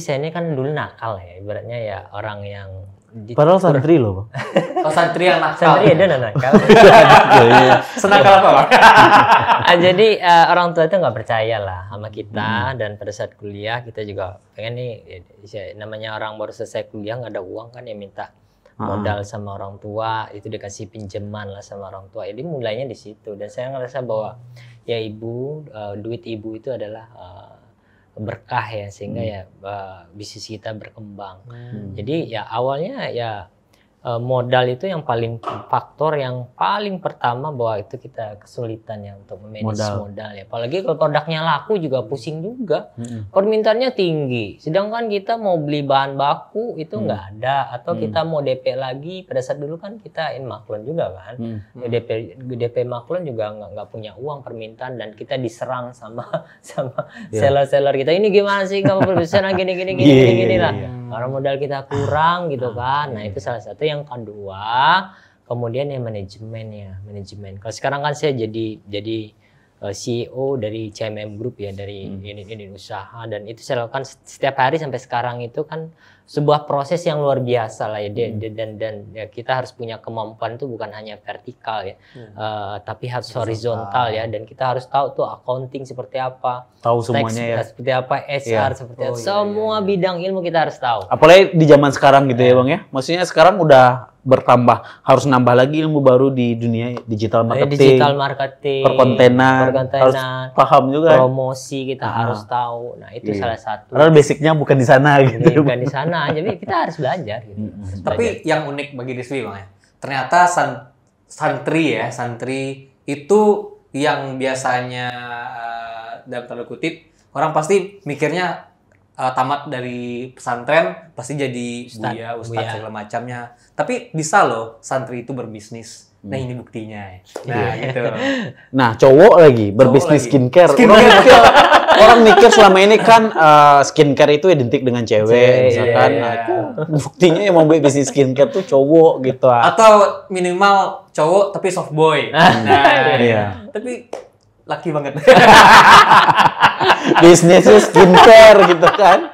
saya ini kan dulu nakal ya, ibaratnya ya orang yang padahal santri loh Bang. Oh, santri yang nakal. Santri ada nakal. Senakal apa Bang? Jadi orang tua itu nggak percaya lah sama kita, dan pada saat kuliah kita juga pengen nih, namanya orang baru selesai kuliah nggak ada uang kan, ya minta modal sama orang tua, itu dikasih pinjaman lah sama orang tua. Jadi mulainya di situ, dan saya ngerasa bahwa ya duit ibu itu adalah berkah ya, sehingga ya bisnis kita berkembang. Jadi ya awalnya ya modal itu yang paling faktor yang paling pertama, bahwa itu kita kesulitan ya untuk memanage modal ya. Apalagi kalau produknya laku juga pusing juga. Permintaannya tinggi. Sedangkan kita mau beli bahan baku itu nggak ada, atau kita mau DP lagi. Pada saat dulu kan kita maklun juga kan. DP maklun juga nggak punya uang permintaan, dan kita diserang sama seller-seller kita. Ini gimana sih kamu bisa gini lah. Karena modal kita kurang gitu kan. Nah, itu salah satu. Yang kedua, kemudian yang manajemen. Kalau sekarang kan saya jadi CEO dari CMM Group ya, dari unit usaha, dan itu saya lakukan setiap hari sampai sekarang. Itu kan sebuah proses yang luar biasa lah ya, dan ya, kita harus punya kemampuan itu bukan hanya vertikal ya, tapi harus horizontal ya, dan kita harus tahu tuh accounting seperti apa, tahu semuanya ya, seperti apa HR seperti apa, semua bidang ilmu kita harus tahu. Apalagi di zaman sekarang gitu ya Bang ya, maksudnya sekarang udah bertambah, harus nambah lagi ilmu baru di dunia digital marketing, perkontenan, harus paham juga, promosi kita harus tahu. Nah, itu salah satu. Karena basicnya bukan di sana gitu. Bukan di sana, jadi kita harus belajar gitu. Tapi yang unik bagi Rizvi Bang ya, ternyata santri itu yang biasanya dalam tanda kutip orang pasti mikirnya tamat dari pesantren pasti jadi ustadz segala macamnya. Tapi bisa loh santri itu berbisnis. Nah, ini buktinya. Nah, gitu. Nah, cowok lagi berbisnis skincare. Orang mikir selama ini kan skincare itu identik dengan cewek, misalkan. Nah, itu buktinya yang mau bisnis skincare tuh cowok gitu. Atau minimal cowok tapi soft boy. Nah, tapi laki banget. Bisnisnya skincare gitu kan.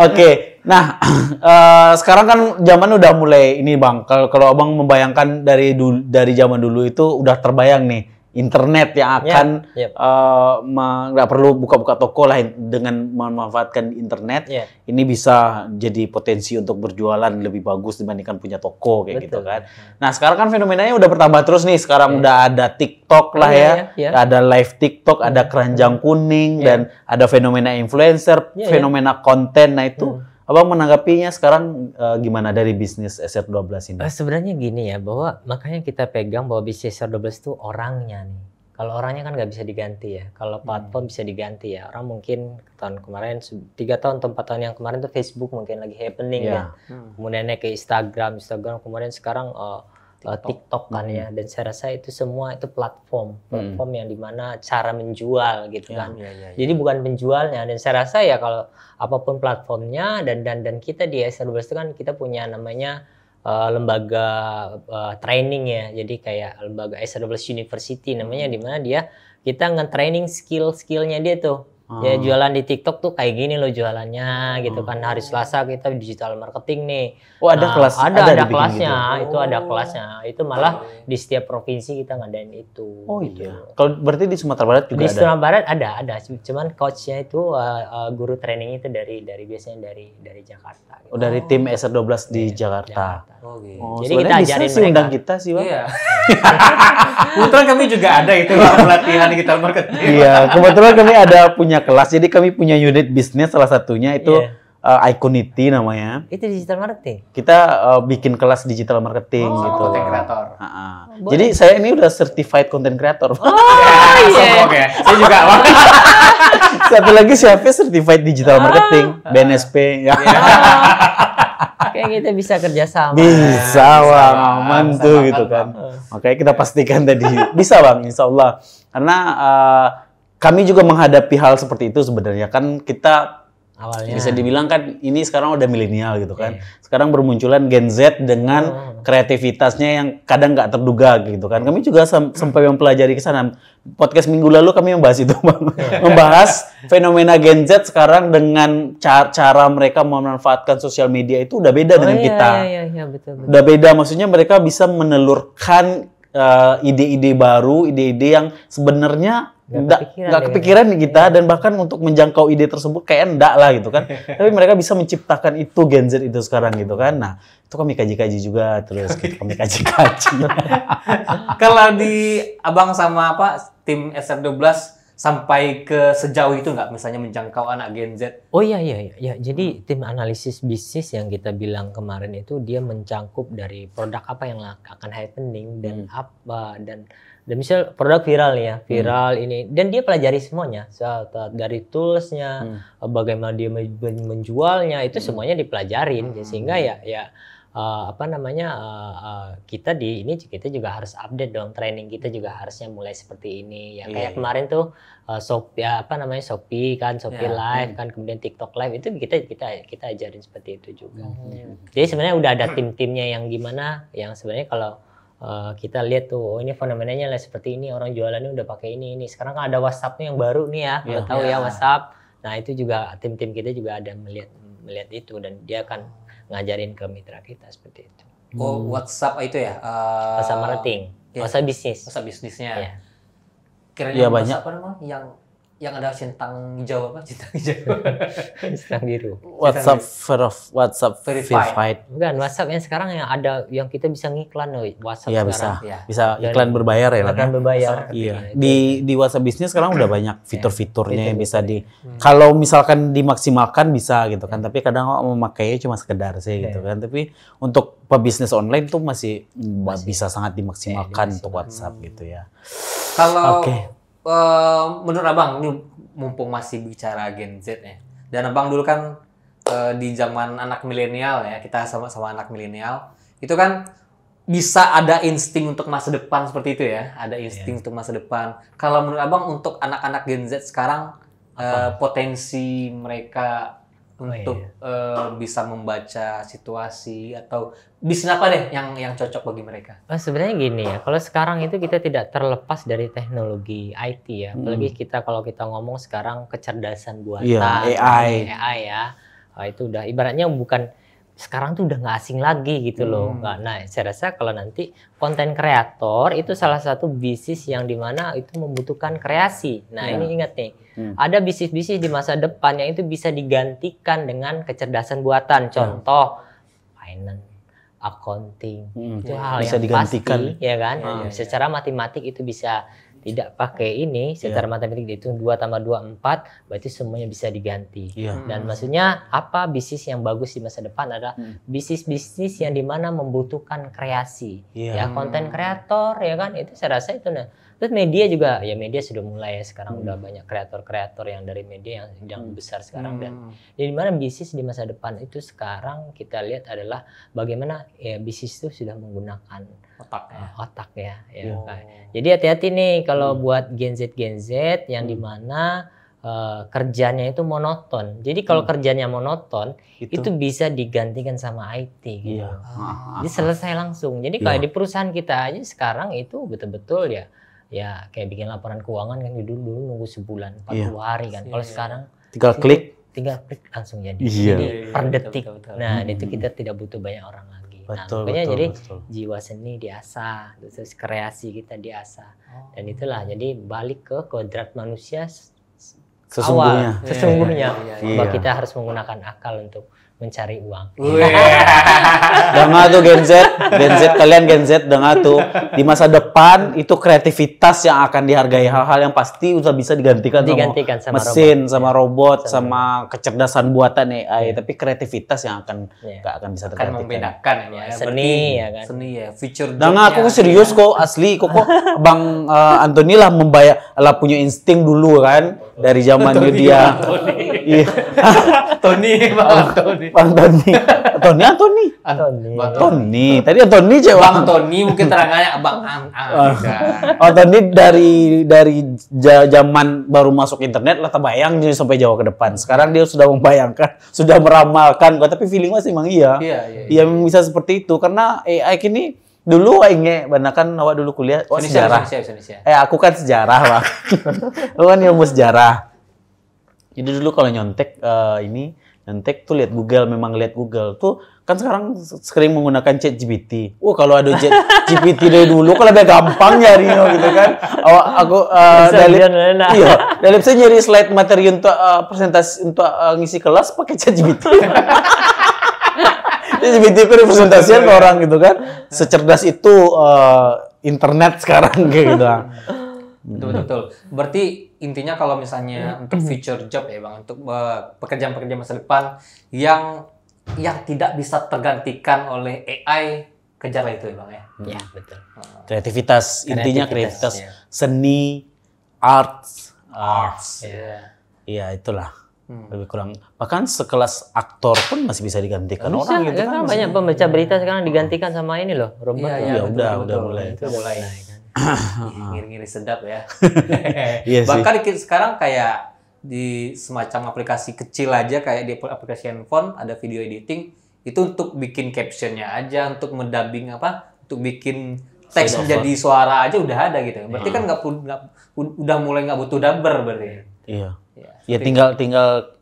Oke. Nah, sekarang kan zaman udah mulai ini Bang. Kalau Abang membayangkan dari zaman dulu itu udah terbayang nih internet yang akan nggak perlu buka-buka toko lah, dengan memanfaatkan internet. Ini bisa jadi potensi untuk berjualan lebih bagus dibandingkan punya toko kayak gitu kan. Nah, sekarang kan fenomenanya udah bertambah terus nih. Sekarang udah ada TikTok lah ya. Ada live TikTok, ada keranjang kuning, dan ada fenomena influencer, fenomena konten. Nah, itu Abang menanggapinya sekarang gimana dari bisnis SR12 ini? Sebenarnya gini ya, bahwa makanya kita pegang bahwa bisnis SR12 itu orangnya nih. Kalau orangnya kan nggak bisa diganti ya. Kalau platform bisa diganti ya. Orang mungkin tahun kemarin, 3 tahun atau 4 tahun yang kemarin tuh Facebook mungkin lagi happening ya. Kemudian naik ke Instagram, kemudian sekarang TikTok kan ya. Dan saya rasa itu semua itu platform yang dimana cara menjual gitu kan. Jadi bukan penjualnya. Dan saya rasa ya kalau apapun platformnya, dan kita di SR12 itu kan kita punya namanya lembaga training ya. Jadi kayak lembaga SR12 University namanya, di mana kita nge-training skill-skillnya dia tuh. Ya, jualan di TikTok tuh kayak gini loh jualannya gitu kan. Hari Selasa kita digital marketing nih. Oh, ada kelas, ada kelasnya, gitu. Itu ada kelasnya. Itu malah di setiap provinsi kita ngadain itu. Oh gitu. iya. Kalau berarti di Sumatera Barat juga ada? Di Sumatera Barat ada. Cuman coachnya itu guru training itu dari biasanya dari Jakarta. Gitu. Oh, dari tim SR12 di Jakarta. Oh, gitu. Jadi kita ajarin mereka. Undang kita sih, Bang. Iya. Kebetulan kami juga ada itu pelatihan digital marketing. Iya, kebetulan kami ada punya punya kelas. Jadi kami punya unit bisnis salah satunya itu Iconity namanya. Itu digital marketing. Kita bikin kelas digital marketing gitu. Content creator. Jadi saya ini udah certified content creator. Sombong ya. Saya juga. Satu lagi Syafis certified digital marketing, BNSP. Ya. Kayak kita bisa kerjasama. Bisa bang, aman tuh gitu kan. Makanya kita pastikan tadi bisa bang, insya Allah. Karena kami juga menghadapi hal seperti itu sebenarnya kan kita awalnya bisa dibilang kan ini sekarang udah milenial gitu kan. Sekarang bermunculan Gen Z dengan kreativitasnya yang kadang nggak terduga gitu kan. Kami juga sampai mempelajari ke sana. Podcast minggu lalu kami membahas itu bang. Membahas fenomena Gen Z sekarang dengan cara mereka memanfaatkan sosial media itu udah beda dengan kita. Iya, betul. Udah beda, maksudnya mereka bisa menelurkan ide-ide baru, ide-ide yang sebenarnya nggak kepikiran nih kita, dan bahkan untuk menjangkau ide tersebut kayak enggak lah gitu kan. Tapi mereka bisa menciptakan itu Gen Z itu sekarang gitu kan. Nah, itu kami kaji-kaji juga terus kami kaji-kaji. Kalau di Abang sama tim SR12 sampai ke sejauh itu nggak, misalnya menjangkau anak Gen Z? Oh iya. Jadi tim analisis bisnis yang kita bilang kemarin itu dia mencangkup dari produk apa yang akan happening dan apa dan misal produk viral ini, dan dia pelajari semuanya dari toolsnya, bagaimana dia menjualnya, itu semuanya dipelajarin sehingga kita juga harus update dong, training kita juga harusnya mulai seperti ini ya. Kayak kemarin tuh Shopee Live kan, kemudian TikTok Live itu kita ajarin seperti itu juga. Jadi sebenarnya udah ada tim-timnya yang gimana, yang sebenarnya kalau kita lihat tuh, ini fenomenanya lah seperti ini, orang jualannya udah pakai ini. Sekarang kan ada WhatsApp-nya yang baru nih ya, kalau tahu ya WhatsApp. Nah itu juga tim-tim kita juga ada melihat itu, dan dia akan ngajarin ke mitra kita seperti itu. Oh, WhatsApp itu ya? WhatsApp marketing, WhatsApp bisnis. WhatsApp bisnisnya. Ya. Kira-kira banyak. Apa namanya yang ada centang hijau apa? Centang hijau. Centang biru. WhatsApp verified. Bukan, WhatsApp yang sekarang yang ada, yang kita bisa ngiklan loh, WhatsApp sekarang. Bisa iklan berbayar ya. Iklan berbayar. Iya. Di WhatsApp bisnis sekarang udah banyak fitur-fiturnya yang bisa kalau misalkan dimaksimalkan bisa gitu kan. Tapi kadang memakainya cuma sekedar sih gitu kan. Tapi untuk pebisnis online tuh masih bisa sangat dimaksimalkan untuk WhatsApp gitu ya. Kalau menurut Abang, ini mumpung masih bicara Gen Z ya, dan Abang dulu kan di zaman anak milenial ya, kita sama-sama anak milenial, itu kan bisa ada insting untuk masa depan seperti itu ya, ada insting untuk masa depan. Kalau menurut Abang untuk anak-anak Gen Z sekarang, potensi mereka untuk bisa membaca situasi atau bisnis apa deh yang cocok bagi mereka? Sebenarnya gini ya, kalau sekarang itu kita tidak terlepas dari teknologi IT ya. Apalagi kalau kita ngomong sekarang kecerdasan buatan, AI ya. Itu udah ibaratnya sekarang tuh udah nggak asing lagi gitu loh. Nah, saya rasa kalau nanti konten kreator itu salah satu bisnis yang dimana itu membutuhkan kreasi. Nah, ini ingat nih, ada bisnis-bisnis di masa depan yang itu bisa digantikan dengan kecerdasan buatan. Contoh, finance, accounting, itu hal bisa yang digantikan. pasti, ya kan? Secara matematik itu bisa tidak pakai ini, secara matematik dihitung 2 tambah 2 4, berarti semuanya bisa diganti. Dan maksudnya apa, bisnis yang bagus di masa depan adalah bisnis-bisnis yang dimana membutuhkan kreasi. Ya, konten kreator ya kan, itu saya rasa itu. Terus media juga, ya media sudah mulai ya sekarang, udah banyak kreator-kreator yang dari media yang besar sekarang. Dan di mana bisnis di masa depan itu sekarang kita lihat adalah bagaimana ya bisnis itu sudah menggunakan otak ya. Jadi hati-hati nih kalau buat Gen Z yang dimana kerjanya itu monoton. Jadi kalau kerjanya monoton itu bisa digantikan sama IT gitu. Jadi selesai langsung. Jadi kalau di perusahaan kita aja sekarang itu betul-betul ya kayak bikin laporan keuangan kan dulu nunggu sebulan 40 hari kan. Kalau sekarang tinggal klik langsung jadi. Jadi per detik. Nah, itu kita tidak butuh banyak orang lagi. Jadi jiwa seni diasah, terus kreasi kita diasah. Dan itulah jadi balik ke kodrat manusia sesungguhnya bahwa kita harus menggunakan akal untuk mencari uang. Dengar tuh Gen Z kalian Gen Z dengar tuh di masa depan itu kreativitas yang akan dihargai, hal-hal yang pasti udah bisa digantikan sama mesin, sama robot, sama kecerdasan buatan AI, tapi kreativitas yang akan nggak akan bisa tergantikan. Akan membedakan ya. Seni ya kan. Seni ya, feature job. Dengar aku serius kok, asli kok Bang Anthony lah punya insting dulu kan dari zamannya dia. Iya. Tony, Bang Tony. Tony. Tadi Anthony cewek. Bang Tony mungkin terangannya Abang Tony dari zaman baru masuk internet lah terbayang jadi sampai jauh ke depan. Sekarang dia sudah membayangkan, sudah meramalkan. Tapi feeling masih emang iya. Iya bisa seperti itu karena AI kini dulu inge kan awak dulu kuliah sejarah. Aku kan sejarah, Bang. Aku kan ilmu sejarah. Jadi dulu kalau nyontek nyontek tuh lihat Google, memang lihat Google tuh kan sekarang sering menggunakan ChatGPT. Kalau ada ChatGPT dari dulu kalau lebih gampang nyarinya gitu kan. Dari saya nyari slide materi untuk presentasi untuk ngisi kelas pakai ChatGPT. ChatGPT itu representasian ke orang gitu kan. Secerdas itu internet sekarang kayak gitu. Betul. Berarti intinya kalau misalnya untuk future job ya Bang, untuk pekerjaan-pekerjaan masa depan yang tidak bisa tergantikan oleh AI, kejarlah itu ya Bang ya. Iya, betul. Kreativitas, intinya kreativitas ya. Seni, arts. Iya, itulah. Lebih kurang. Bahkan sekelas aktor pun masih bisa digantikan orang gitu kan. Banyak pembaca berita sekarang digantikan sama ini loh, robot. Iya, udah mulai. Ngiri-ngiri sedap ya. Iya Bahkan sekarang kayak di semacam aplikasi kecil aja, kayak di aplikasi handphone ada video editing itu untuk bikin captionnya aja, untuk mendubbing untuk bikin teks menjadi suara aja udah ada gitu. Berarti kan udah mulai nggak butuh dubber berarti. Iya. Ya tinggal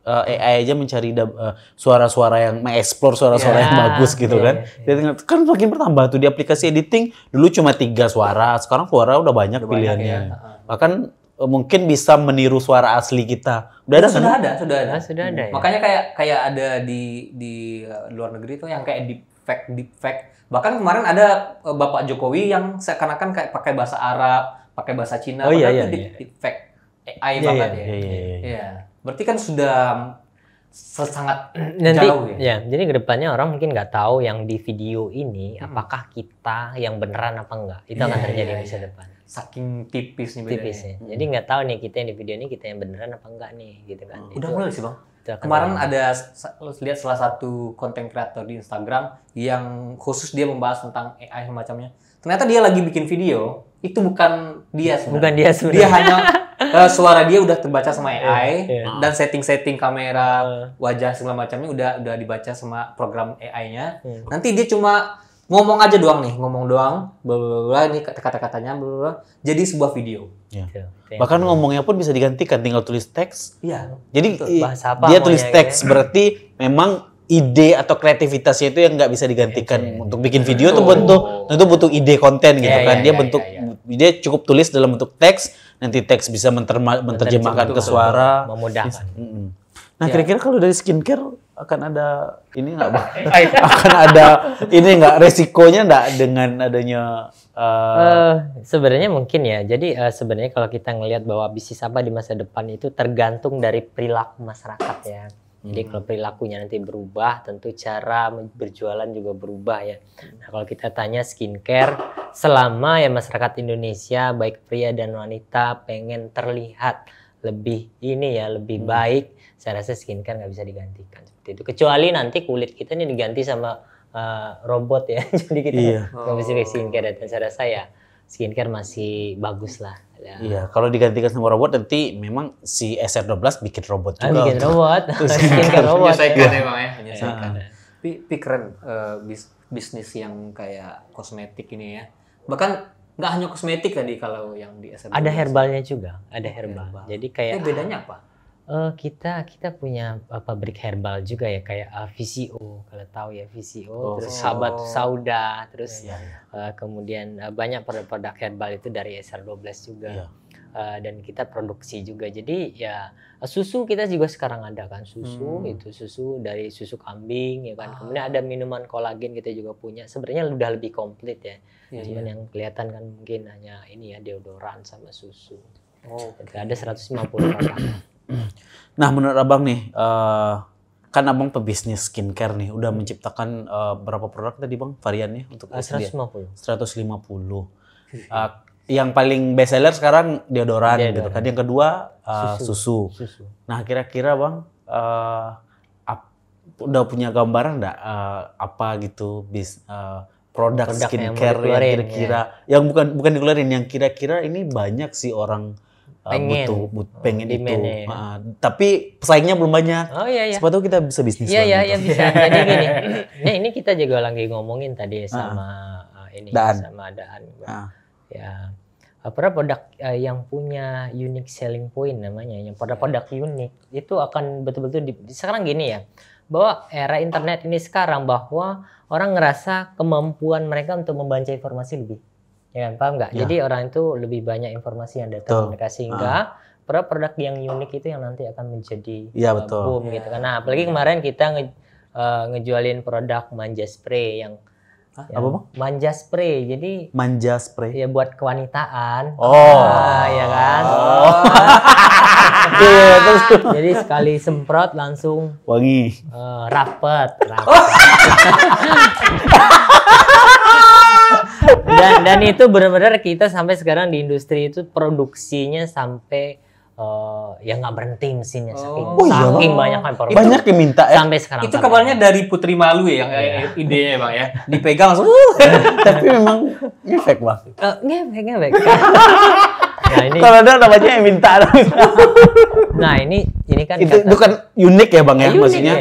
AI aja mencari suara-suara yang mengeksplor suara-suara yang bagus gitu kan. Kan makin bertambah tuh di aplikasi editing. Dulu cuma 3 suara, sekarang suara udah banyak pilihannya. Bahkan mungkin bisa meniru suara asli kita. Udah ada. Sudah ada. Makanya kayak ada di luar negeri tuh yang kayak deepfake. Bahkan kemarin ada Bapak Jokowi yang seakan-akan kayak pakai bahasa Arab, pakai bahasa Cina, padahal itu deepfake AI banget ya. Iya. Berarti kan sudah sangat jauh ya. Jadi kedepannya orang mungkin nggak tahu yang di video ini apakah kita yang beneran apa enggak. Itu akan terjadi di masa depan. Saking tipis nih bedanya. Jadi nggak tahu nih kita yang di video ini kita yang beneran apa enggak nih gitu kan. Udah mulai sih Bang. Kemarin ada lihat salah satu konten kreator di Instagram yang khusus dia membahas tentang AI semacamnya. Ternyata dia lagi bikin video, itu bukan dia sebenarnya. Bukan dia sebenarnya. Dia hanya suara dia udah terbaca sama AI dan setting-setting kamera, wajah segala macamnya udah dibaca sama program AI-nya. Nanti dia cuma ngomong aja doang nih, ini kata-katanya jadi sebuah video. Bahkan ngomongnya pun bisa digantikan, tinggal tulis teks. Iya. Jadi dia tulis teks berarti memang ide atau kreativitasnya itu yang nggak bisa digantikan. Untuk bikin video tuh butuh ide konten gitu kan. Dia cukup tulis dalam bentuk teks, nanti teks bisa menerjemahkan ke suara, memudahkan. Nah, kira-kira kalau dari skincare akan ada ini nggak, Bang? Akan ada ini nggak resikonya nggak dengan adanya sebenarnya mungkin ya. Jadi sebenarnya kalau kita ngelihat bahwa bisnis apa di masa depan itu tergantung dari perilaku masyarakat ya. Jadi kalau perilakunya nanti berubah, tentu cara berjualan juga berubah ya. Nah, kalau kita tanya skincare, selama ya masyarakat Indonesia baik pria dan wanita pengen terlihat lebih lebih baik, saya rasa skincare nggak bisa digantikan seperti itu. Kecuali nanti kulit kita ini diganti sama robot ya. Jadi kita nggak bisa pakai skincare. Dan saya rasa ya skincare masih bagus lah. Iya, kalau digantikan sama robot nanti memang si SR12 bikin robot juga. Bikin robot, skincare robot. Menyesuaikan ya Bang ya, menyesuaikan. Tapi keren bisnis yang kayak kosmetik ini ya. Bahkan nggak hanya kosmetik tadi kalau yang di SR12. Ada herbalnya juga, ada herbal. Jadi kayak bedanya apa? Kita punya pabrik herbal juga ya, kayak VCO, kalau tahu ya VCO, terus Habat Sauda, terus kemudian banyak produk-produk herbal itu dari SR12 juga. dan kita produksi juga. Jadi ya susu kita juga sekarang ada kan, susu itu susu dari susu kambing ya kan. Kemudian ada minuman kolagen kita juga punya. Sebenarnya udah lebih komplit ya. Cuman yang kelihatan kan mungkin hanya ini ya, deodoran sama susu. Ada 150 produk. Nah, menurut Abang nih, kan Abang pebisnis skincare nih, udah menciptakan berapa produk tadi Bang variannya untuk 150. 150. Yang paling best seller sekarang deodoran gitu kan. Yang kedua susu. Nah, kira-kira Bang udah punya gambaran enggak apa gitu produk skincare yang kira-kira yang bukan dikeluarin, yang kira-kira ini banyak sih orang pengen itu. Tapi pesaingnya belum banyak. Siapa tahu kita bisa bisnis lagi. Iya, bisa. Jadi gini. Ini kita juga lagi ngomongin tadi sama sama Daan. Ya, produk yang punya unique selling point namanya, yang produk unik itu akan betul-betul sekarang gini ya, bahwa era internet ini sekarang bahwa orang ngerasa kemampuan mereka untuk membaca informasi lebih, ya kan, paham nggak? Jadi orang itu lebih banyak informasi yang datang mereka, sehingga produk yang unik itu yang nanti akan menjadi boom gitu kan. Nah, apalagi kemarin kita ngejualin produk manja spray yang apa Bang? Manja spray. Jadi manja spray. Ya buat kewanitaan. Ya kan? Jadi sekali semprot langsung wangi. Rapet. Dan itu benar-benar kita sampai sekarang di industri itu produksinya sampai ya nggak berhenti mesinnya, saking banyak kan produk. Banyak yang minta ya. Sampai sekarang. Itu kabarnya dari Putri Malu ya yang idenya Bang ya. Dipegang langsung. Tapi memang ngefek Bang. Ngefek. Nah, ini kalau ada namanya yang minta. Nah, ini kan itu kan unik ya Bang ya, maksudnya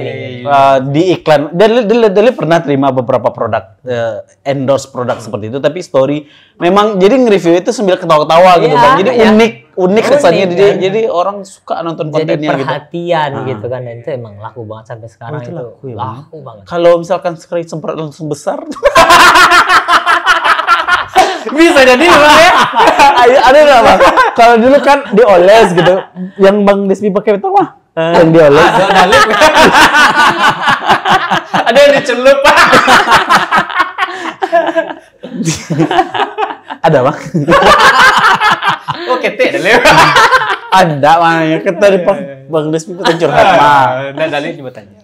di iklan. Deli pernah terima beberapa produk endorse produk seperti itu, tapi story memang jadi nge-review itu sambil ketawa-ketawa gitu Bang. Jadi unik kesannya, jadi orang suka nonton kontennya gitu. Jadi perhatian gitu kan, dan itu emang laku banget sampai sekarang. Itu laku banget. Kalau misalkan sekali semprot langsung besar. Bisa jadi Bang ya. Ada nggak Bang? Kalau dulu kan dioles gitu, yang Bang Desmi pakai itu mah yang dioles. Ada yang dicelup. Ada Bang. Oh ketek dah lewat. Ada makanya kita di Bang Desmi kita curhat mah. Dan Dalil coba tanya.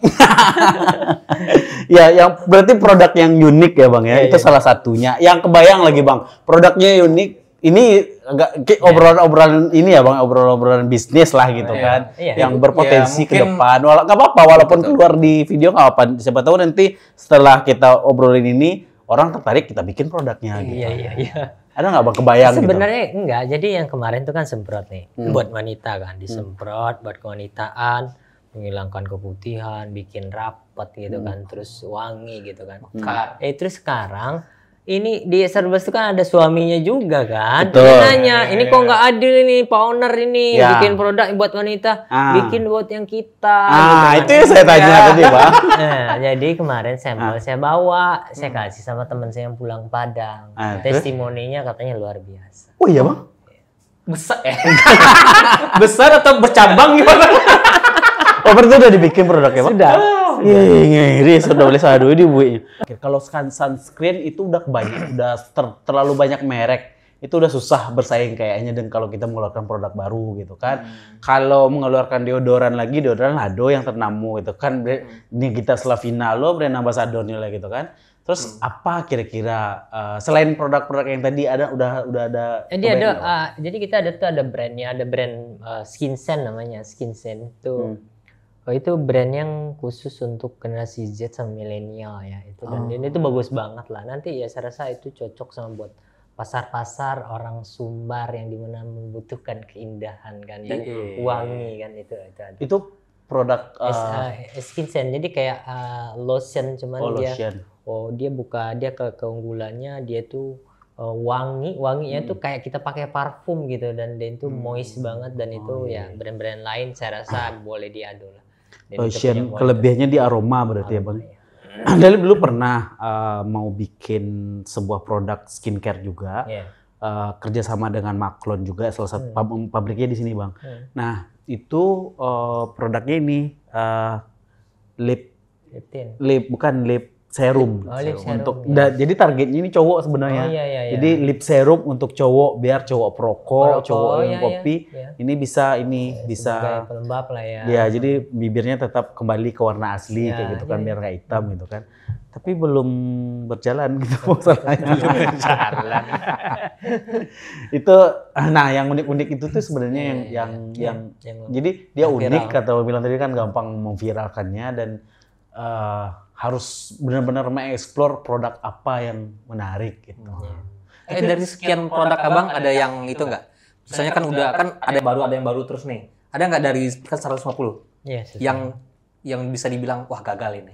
Ya, yang berarti produk yang unik ya Bang ya, itu salah satunya. Yang kebayang lagi Bang, produknya unik. Ini agak obrolan ini ya Bang, obrolan bisnis lah gitu kan, yang berpotensi ke depan. Nggak apa-apa, walaupun keluar di video nggak apa. Siapa tahu nanti setelah kita obrolin ini orang tertarik, kita bikin produknya. Gitu. Iya. Ada nggak Bang kebayang? Sebenarnya gitu? Enggak. Jadi yang kemarin itu kan semprot nih, buat wanita kan, disemprot buat kewanitaan, menghilangkan keputihan, bikin rapat gitu kan, terus wangi gitu kan. Terus sekarang ini di Serbest itu kan ada suaminya juga kan. Dia nanya, ini kok nggak adil ini Pak Owner ini bikin produk buat wanita, bikin buat yang kita. Gitu kan. Itu saya tanya tadi Pak. Nah, jadi kemarin sampel saya bawa, saya kasih sama teman saya yang pulang Padang. Testimoninya katanya luar biasa. Oh iya Bang? Besar ya? Besar atau bercabang gimana? Oh, berarti udah dibikin produknya Bang? Sudah. Ngiri, sudah boleh sadu ini Bu. Kalau sunscreen itu udah banyak, udah terlalu banyak merek. Itu udah susah bersaing kayaknya, dan kalau kita mengeluarkan produk baru gitu kan. Kalau mengeluarkan deodoran Lado yang ternamo gitu kan. Ini kita Slavina lo brand ambassadornya lah gitu kan. Terus apa kira-kira selain produk-produk yang tadi ada udah ada? Jadi kita ada brandnya, ada brand Skinsen namanya, Skinsen itu. Itu brand yang khusus untuk generasi Z sama milenial ya itu, dan ini tuh bagus banget lah. Nanti ya saya rasa itu cocok sama buat pasar-pasar orang Sumbar yang dimana membutuhkan keindahan kan, dan wangi kan, itu ada. Itu produk Skinsen, jadi kayak lotion, cuman dia keunggulannya dia tuh wanginya tuh kayak kita pakai parfum gitu, dan dia itu moist banget, dan itu ya brand-brand lain saya rasa boleh diadu lah. Lotion kelebihannya di aroma berarti ya Bang. Dari dulu pernah mau bikin sebuah produk skincare juga. kerjasama dengan Maklon juga, salah satu pabriknya di sini, Bang. Nah, itu produknya ini lip serum. Lip serum, untuk jadi targetnya ini cowok sebenarnya. Jadi lip serum untuk cowok biar cowok perokok, cowok yang kopi ini bisa sebagai pelembab lah ya. Ya, jadi bibirnya tetap kembali ke warna asli kayak gitu kan biar nggak hitam gitu kan. Tapi belum berjalan gitu masalahnya. Berjalan. Itu yang unik-unik itu tuh sebenarnya yang jadi dia unik kata bilang tadi kan gampang memviralkannya dan harus benar-benar mengeksplor produk apa yang menarik gitu. Dari sekian produk Abang ada yang itu nggak? Misalnya kan udah kan ada yang baru terus nih. Ada nggak dari kan 150? Yang bisa dibilang wah gagal ini?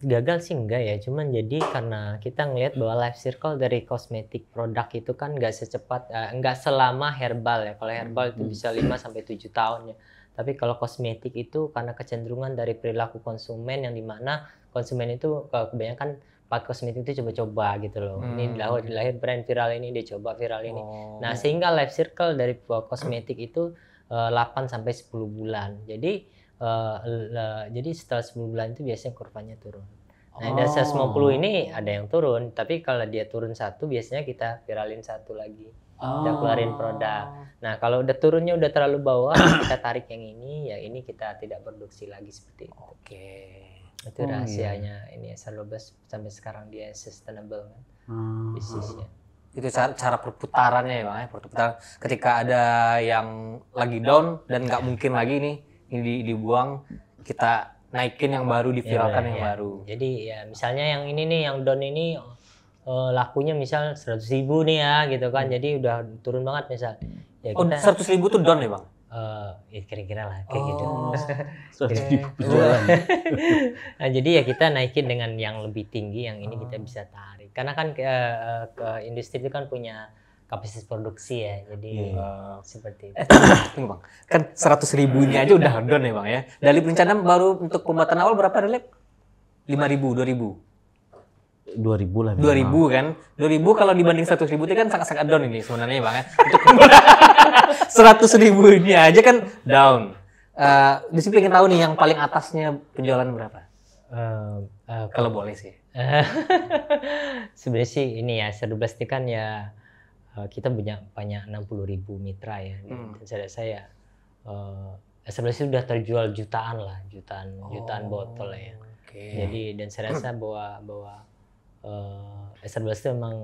Gagal sih enggak ya, cuman jadi karena kita ngelihat bahwa life circle dari kosmetik produk itu kan nggak secepat, nggak selama herbal ya. Kalau herbal itu bisa 5-7 tahun ya. Tapi kalau kosmetik itu karena kecenderungan dari perilaku konsumen yang dimana konsumen itu kebanyakan pakai kosmetik itu coba-coba gitu loh. Ini lahir brand viral ini, dia coba viral ini. Nah sehingga life circle dari kosmetik itu 8-10 bulan. Jadi setelah 10 bulan itu biasanya kurvanya turun. Nah dari 150 ini ada yang turun, tapi kalau dia turun satu biasanya kita viralin satu lagi. Kita keluarin produk. Nah kalau udah turunnya udah terlalu bawah, kita tarik yang ini kita tidak produksi lagi seperti itu. Itu rahasianya ini SR12 sampai sekarang dia sustainable kan bisnisnya. Itu cara perputarannya ya Bang ya, perputaran. Ketika ada yang lagi down dan nggak mungkin lagi nih ini dibuang, kita naikin yang baru, diviralkan yang baru. Jadi ya misalnya yang ini nih, yang down ini lakunya misal 100.000 nih ya gitu kan, jadi udah turun banget misal. Ya kita, 100.000 tuh down ya Bang? Ya kira-kira lah kayak gitu. 100.000 jualan. Nah, jadi ya kita naikin dengan yang lebih tinggi, yang ini kita bisa tarik. Karena kan ke industri itu kan punya kapasitas produksi ya, jadi seperti itu. Tunggu Bang, kan 100.000-nya aja udah down ya Bang ya. Dari perencanaan baru untuk pembuatan awal berapa Relip? 5.000, 2.000? 2.000 lah. 2.000 kan? 2.000 kalau dibanding 100.000 itu kan sangat-sangat down ini sebenarnya Bang ya. 100.000-nya aja kan down. Di sini pengen tahu nih yang paling atasnya penjualan berapa? Kalau boleh sih. Sebenarnya sih ini ya, SR12 ini kan ya kita punya banyak 60.000 mitra ya. Dan saya SR12 itu sudah terjual jutaan botol ya. Jadi dan saya rasa bahwa SR12 itu memang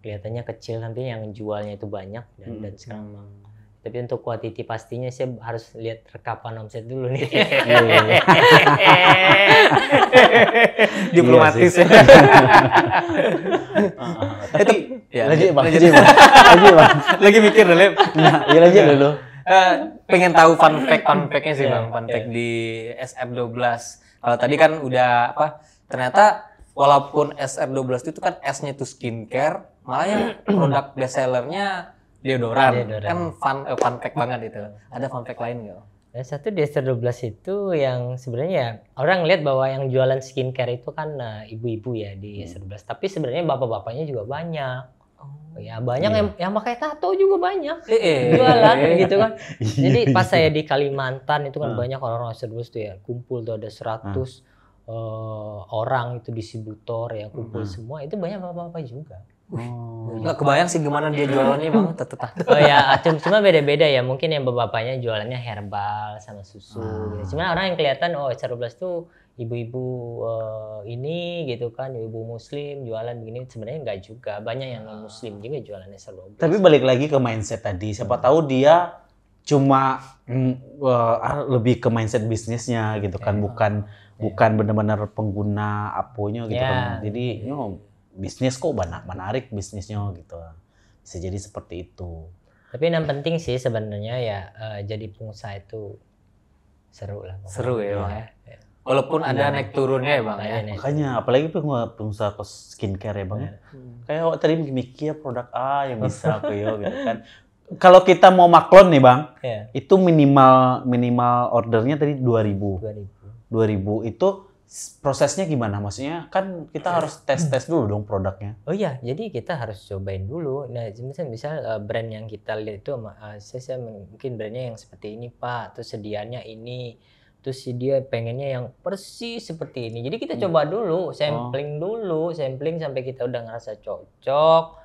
kelihatannya kecil tapi yang jualnya itu banyak dan sekarang memang. Tapi untuk quantity pastinya saya harus lihat rekapan omset dulu nih. Diplomatis ya. Tapi lanjut Bang. Lagi mikir dulu. Ya lanjut dulu. Pengen tahu fun fact-nya sih Bang, fun fact di SR12. Kalau tadi kan udah ternyata walaupun SR12 itu kan S-nya itu skincare, malah yang produk best sellernya deodoran. Kan fun fact banget itu. Ada fun fact lain nggak? Dan satu di SR12 itu yang sebenarnya orang lihat bahwa yang jualan skincare itu kan ibu-ibu ya di SR12. Tapi sebenarnya bapak-bapaknya juga banyak. Ya banyak yang pakai tato juga banyak jualan gitu kan. Jadi pas saya di Kalimantan itu kan banyak orang-orang SR12 tuh ya, kumpul tuh ada 100 orang itu distributor ya kumpul semua, itu banyak bapak-bapak juga. Nggak kebayang sih gimana dia jualannya Bang, Oh ya, cuma beda-beda ya, mungkin yang bapaknya jualannya herbal sama susu gitu. Cuma orang yang kelihatan SR12 tuh ibu-ibu ini gitu kan, ibu muslim jualan begini, sebenarnya enggak juga, banyak yang non muslim juga jualan SR12. Tapi balik lagi ke mindset tadi, siapa tahu dia cuma lebih ke mindset bisnisnya gitu kan, bukan benar-benar pengguna aponya gitu kan. Jadi bisnis kok menarik bisnisnya gitu. Bisa jadi seperti itu. Tapi yang penting sih sebenarnya ya jadi pengusaha itu seru lah. Seru ya Bang ya. Walaupun ada naik turunnya ya Bang ya. Makanya apalagi pengusaha skincare ya Bang ya. Kayak tadi mikir produk A yang bisa gitu kan. Kalau kita mau Maklon nih Bang, itu minimal ordernya tadi 2.000. 2.000 itu prosesnya gimana? Maksudnya kan kita harus tes dulu dong produknya. Oh iya, jadi kita harus cobain dulu. Nah, misal brand yang kita lihat itu, saya mungkin brandnya yang seperti ini Pak, terus sediaannya ini, terus dia pengennya yang persis seperti ini. Jadi kita coba dulu, sampling sampai kita udah ngerasa cocok.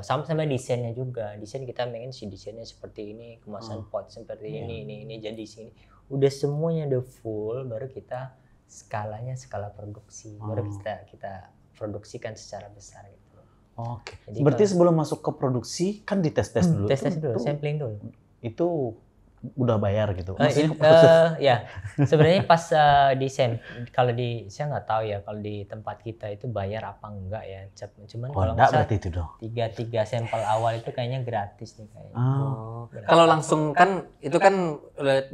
Sampai desainnya juga. Desain kita pengen si desainnya seperti ini, kemasan pot seperti ini jadi sini. Udah semuanya udah full, baru kita skala produksi, baru kita produksikan secara besar gitu. Oke. Berarti sebelum masuk ke produksi kan dites dulu. Tes dulu, sampling dulu. Itu udah bayar gitu. Ya, sebenarnya pas desain, kalau saya nggak tahu ya kalau di tempat kita itu bayar apa enggak ya. Cuman kalau nggak salah itu dong. Tiga sampel awal itu kayaknya gratis nih kayaknya. Kalau langsung kan itu kan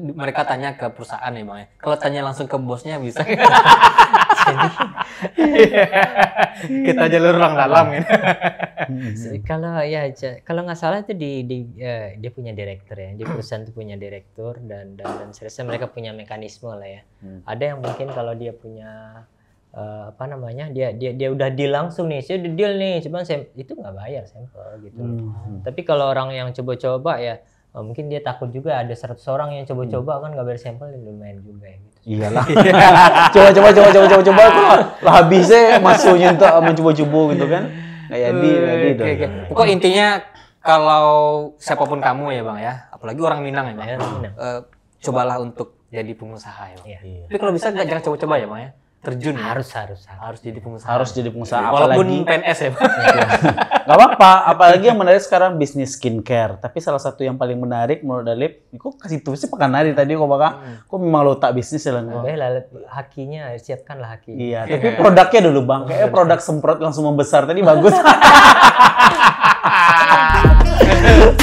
mereka tanya ke perusahaan ya Bang ya. Kalau tanya langsung ke bosnya bisa. Kita jalur orang dalam ya. Kalau nggak salah itu dia punya direktur ya. Di perusahaan itu punya direktur dan saya rasa mereka punya mekanisme lah ya. Ada yang mungkin kalau dia punya dia udah deal langsung nih, saya udah deal nih, cuman itu nggak bayar sampel gitu. Tapi kalau orang yang coba-coba ya mungkin dia takut juga ada 100 orang yang coba-coba kan nggak bayar sampel, lumayan juga ya gitu. Iyalah. coba lah habisnya masuknya untuk mencoba-coba gitu kan. Nggak jadi. Pokok intinya kalau siapapun kamu ya Bang ya, apalagi orang Minang ya Bang, cobalah untuk jadi pengusaha ya Bang. Tapi kalau bisa jangan coba-coba ya Bang ya. Terjun harus jadi pengusaha. Harus jadi pengusaha. Walaupun PNS ya Bang. Gak apa-apa, apalagi yang menarik sekarang bisnis skincare. Tapi salah satu yang paling menarik menurut Dalip, kok kasih tulisnya pekan hari tadi kok Bang. Kok memang lo tak bisnis ya Lang? Hakinya, siapkanlah haki. Iya, tapi produknya dulu Bang. Kayaknya produk semprot langsung membesar tadi bagus.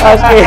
Oke.